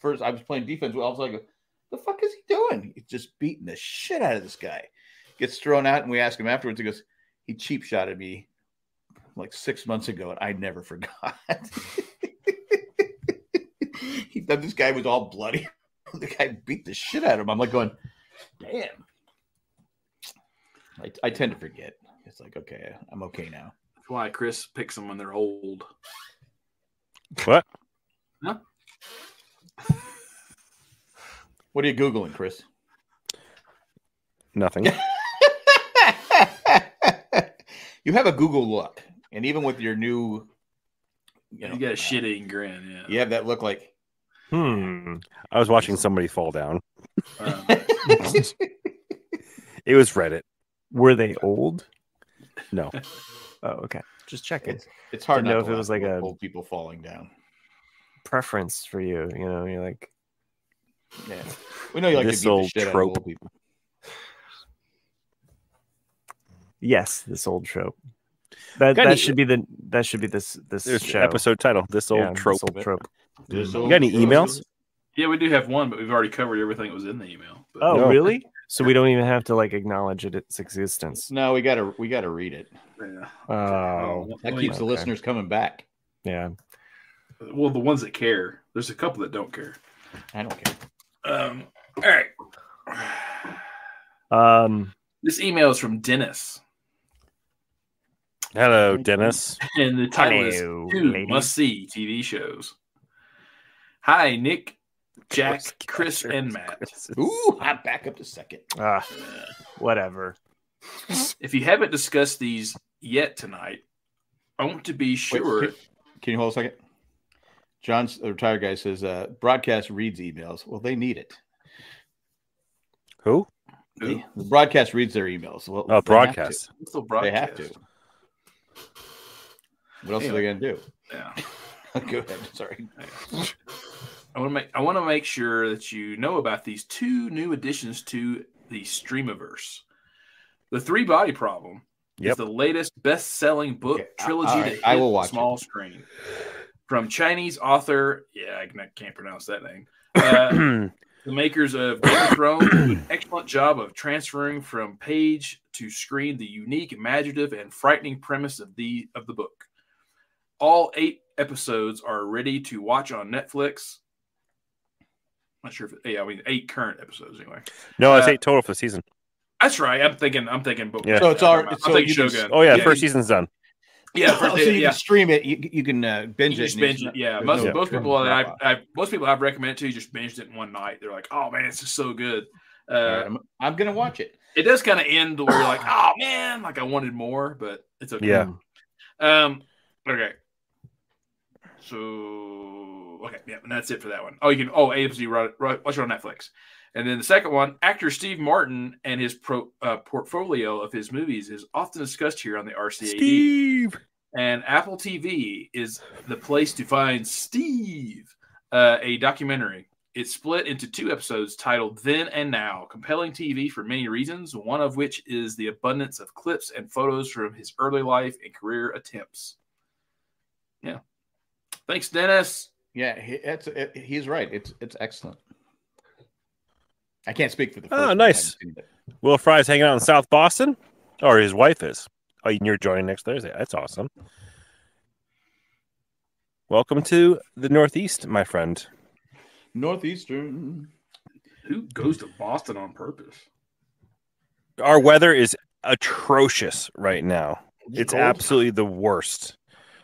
first. I was playing defense. I was like, "The fuck is he doing?" He's just beating the shit out of this guy. Gets thrown out, and we ask him afterwards. He goes, "He cheap shotted me like 6 months ago, and I never forgot." This guy was all bloody. The guy beat the shit out of him. I'm like going, "Damn." I tend to forget. It's like, okay, I'm okay now. That's why Chris picks them when they're old. What? Huh? What are you Googling, Chris? Nothing. You have a Google look, and even with your new, you got a shit-eating grin. Yeah, you have that look like. I was watching somebody fall down. It was Reddit. Were they old? No. Oh, okay. Just checking. It's hard to know if it was like old people falling down. Preference for you. You're like, yeah. We know you like this to beat old the shit trope. out of old people. Yes, this old trope. That should be this show. Episode title. This old trope. This old trope. You got any emails? Yeah, we do have one, but we've already covered everything that was in the email. But... Oh, really? So we don't even have to acknowledge its existence. No, we gotta read it. Yeah. Oh, that keeps the listeners coming back. Yeah. Well, the ones that care. There's a couple that don't care. I don't care. All right. This email is from Dennis. Hello, Dennis. And the title is 2 must-see TV shows. Hi, Nick, Jack, Chris, and Matt. Ooh, I'm back up to second. Whatever. If you haven't discussed these yet tonight, I want to be sure. Wait, can you hold a second? John's the retired guy says, broadcast reads emails. Well, they need it. Who? The broadcast reads their emails. Well, broadcast. They have to. What else are they going to do? Yeah. Go ahead. Sorry. I want to make sure that you know about these 2 new additions to the Streamiverse. The 3 Body Problem is the latest best-selling book trilogy to hit small screen. From Chinese author, I can't pronounce that name. The makers of Game of Thrones do an excellent job of transferring from page to screen the unique, imaginative, and frightening premise of the book. All 8 episodes are ready to watch on Netflix. Not sure if 8 current episodes anyway. No, it's 8 total for the season. That's right. I'm thinking book. Yeah. So it's I'm thinking Shogun. First season's done. Yeah, so you can stream it. You can binge it. Just binge it. Yeah, most people I've recommended to just binged it in one night. They're like, "Oh man, it's just so good." Right, I'm gonna watch it. It does kind of end where you're like, oh man, like I wanted more, but it's okay. Yeah. Okay. So yeah, and that's it for that one. Oh, you can AMC watch it on Netflix. And then the second one, actor Steve Martin and his portfolio of his movies is often discussed here on the RCAD. Steve! And Apple TV is the place to find Steve, a documentary. It's split into 2 episodes titled Then and Now, compelling TV for many reasons, one of which is the abundance of clips and photos from his early life and career attempts. Yeah. Thanks, Dennis. Yeah, he's right. It's excellent. I can't speak for the first Oh, one. nice. Will Fry's hanging out in South Boston? Or his wife is. Oh, and you're joining next Thursday. That's awesome. Welcome to the Northeast, my friend. Northeastern. Who goes to Boston on purpose? Our weather is atrocious right now. It's cold. Absolutely the worst.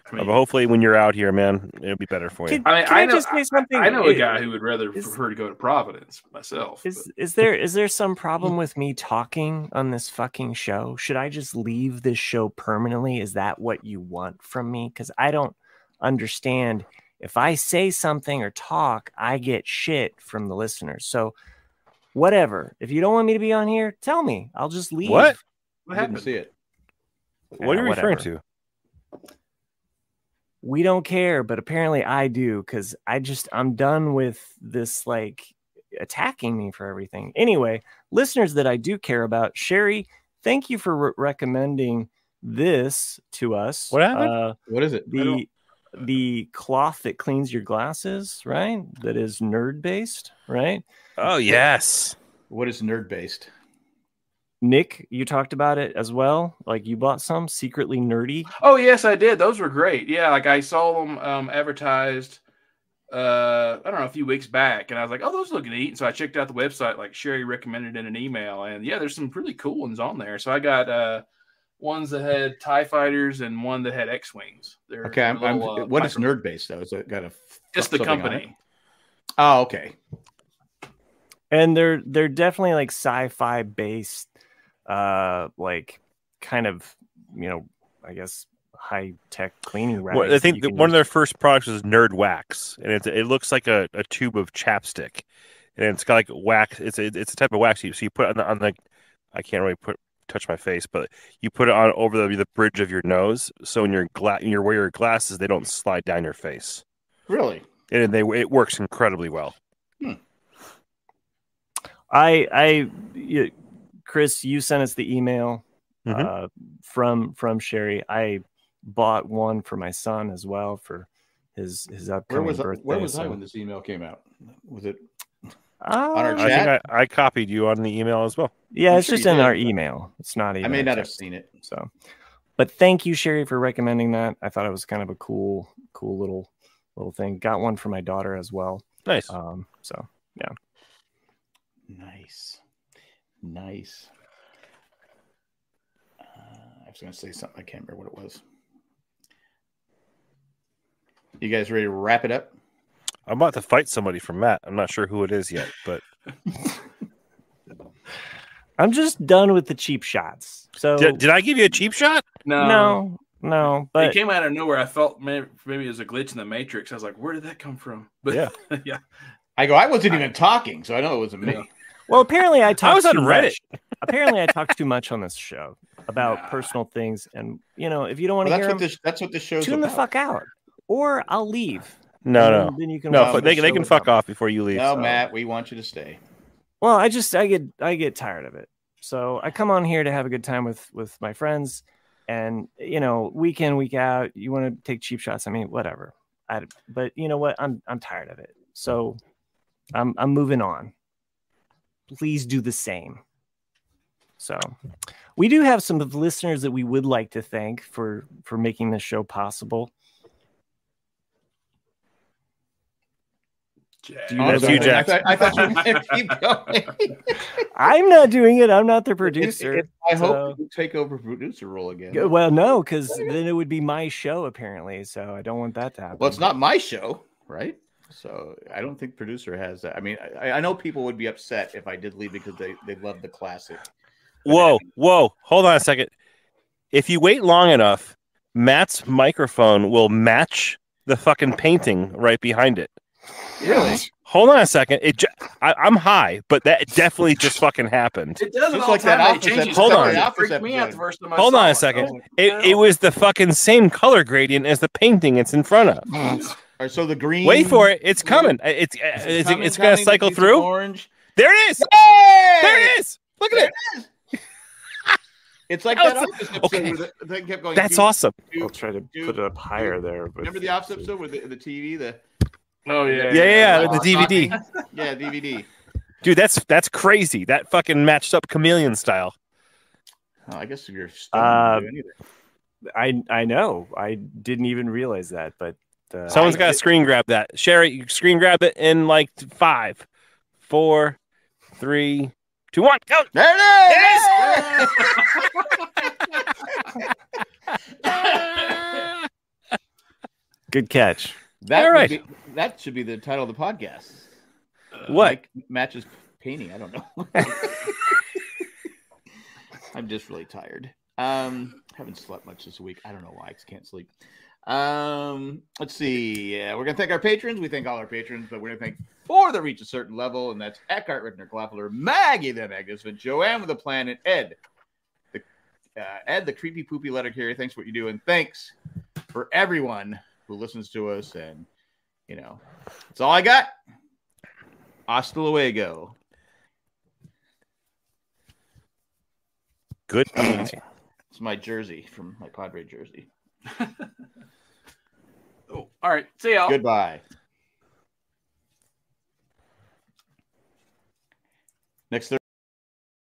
I mean, but hopefully when you're out here, man, it'll be better for you. I know, just say something? I know a guy who would rather prefer to go to Providence myself. Is there some problem with me talking on this fucking show? Should I just leave this show permanently? Is that what you want from me? Because I don't understand. If I say something or talk, I get shit from the listeners. So whatever. If you don't want me to be on here, tell me. I'll just leave. What happened? See it. What are you referring to? We don't care, but apparently I do, because I'm done with this like attacking me for everything. Anyway, listeners that I do care about, Sherry, thank you for recommending this to us. What happened? What is it? The cloth that cleans your glasses, right? That is nerd based, right? Oh, yes. What is nerd based? Nick, you talked about it as well. Like you bought some secretly nerdy. Oh, yes, I did. Those were great. Yeah, like I saw them advertised, I don't know, a few weeks back. And I was like, oh, those look neat. And so I checked out the website, like Sherry recommended in an email. And yeah, there's some really cool ones on there. So I got ones that had TIE fighters and one that had X-Wings. Okay, what is nerd based though? Is it got just the company? Oh, okay. And they're definitely like sci-fi based, like kind of, I guess high tech cleaning rags. Well, I think one of their first products was Nerd Wax, and it looks like a tube of chapstick, and it's got like wax. It's a type of wax. So you put it on the I can't really touch my face, but you put it on over the bridge of your nose, so when you're wearing your glasses, they don't slide down your face. Really? And it works incredibly well. Chris, you sent us the email from Sherry. I bought one for my son as well for his upcoming birthday. Where was I when this email came out? Was it on our chat? I think I copied you on the email as well. Yeah, it's just in our email. It's not even. I may not have seen it. So, but thank you, Sherry, for recommending that. I thought it was kind of a cool little thing. Got one for my daughter as well. Nice. So yeah. Nice. I was going to say something. I can't remember what it was. You guys ready to wrap it up? I'm about to fight somebody from Matt. I'm not sure who it is yet, but I'm just done with the cheap shots. So did I give you a cheap shot? No. But it came out of nowhere. I felt maybe it was a glitch in the Matrix. I was like, where did that come from? But yeah. I wasn't even talking, so I know it wasn't me. Well, apparently I was on Reddit. Apparently I talked too much on this show about personal things, and if you don't want to hear them, that's what this show's tune about. the fuck out, or I'll leave. No. Then you can they can fuck off before you leave. No, Matt, we want you to stay. Well, I get tired of it, so I come on here to have a good time with my friends, and week in, week out, you want to take cheap shots. I mean, whatever. But you know what? I'm tired of it, so I'm moving on. Please do the same. So we do have some listeners that we would like to thank for making this show possible. That's you, Jack. I thought you were going to keep going. I'm not doing it. I'm not the producer. I hope you take over producer role again. Well, no, because then it would be my show, apparently. So I don't want that to happen. Well, it's not my show, right? So I don't think producer has that. I mean, I know people would be upset if I did leave because they love the classic. Whoa. Hold on a second. If you wait long enough, Matt's microphone will match the fucking painting right behind it. Really? Hold on a second. I'm high, but that definitely just fucking happened. It does it Just all like the time. that It Office changes episode. Hold colors. on. It Office freaked me out the episode. first time I Hold saw on a it. second. I was like, It was the fucking same color gradient as the painting it's in front of. All right, so the green. Wait for it. It's coming. It's going to cycle through. Orange. There it is. Yay! There it is. Look at it. It's like That that was- Office episode okay. where the thing kept going. That's awesome. I'll try to put it up higher there. But Remember the Office episode with the TV? Oh yeah, Yeah, the DVD. Yeah, DVD. Dude, that's crazy. That fucking matched up chameleon style. Oh, I guess if you're stoned, you do anything. I know. I didn't even realize that, but Someone's got to screen grab that. Sherry, you screen grab it in like 5, 4, 3, 2, 1. Go. There it is! good catch. That All right. That should be the title of the podcast. What? Mike matches painting. I don't know. I'm just really tired. Haven't slept much this week. I don't know why. I just can't sleep. Let's see. Yeah, we're gonna thank our patrons. We thank all our patrons, but we're gonna thank 4 that reach a certain level, and that's Eckhart, Rickner, Glaffeler, Maggie the Magnificent, Joanne with the Planet, Ed, the creepy poopy letter carrier. Thanks for what you do, and thanks for everyone who listens to us. And that's all I got. Hasta luego. Good. It's my jersey from my Padre jersey. Oh, all right. See y'all. Goodbye. Next Thursday.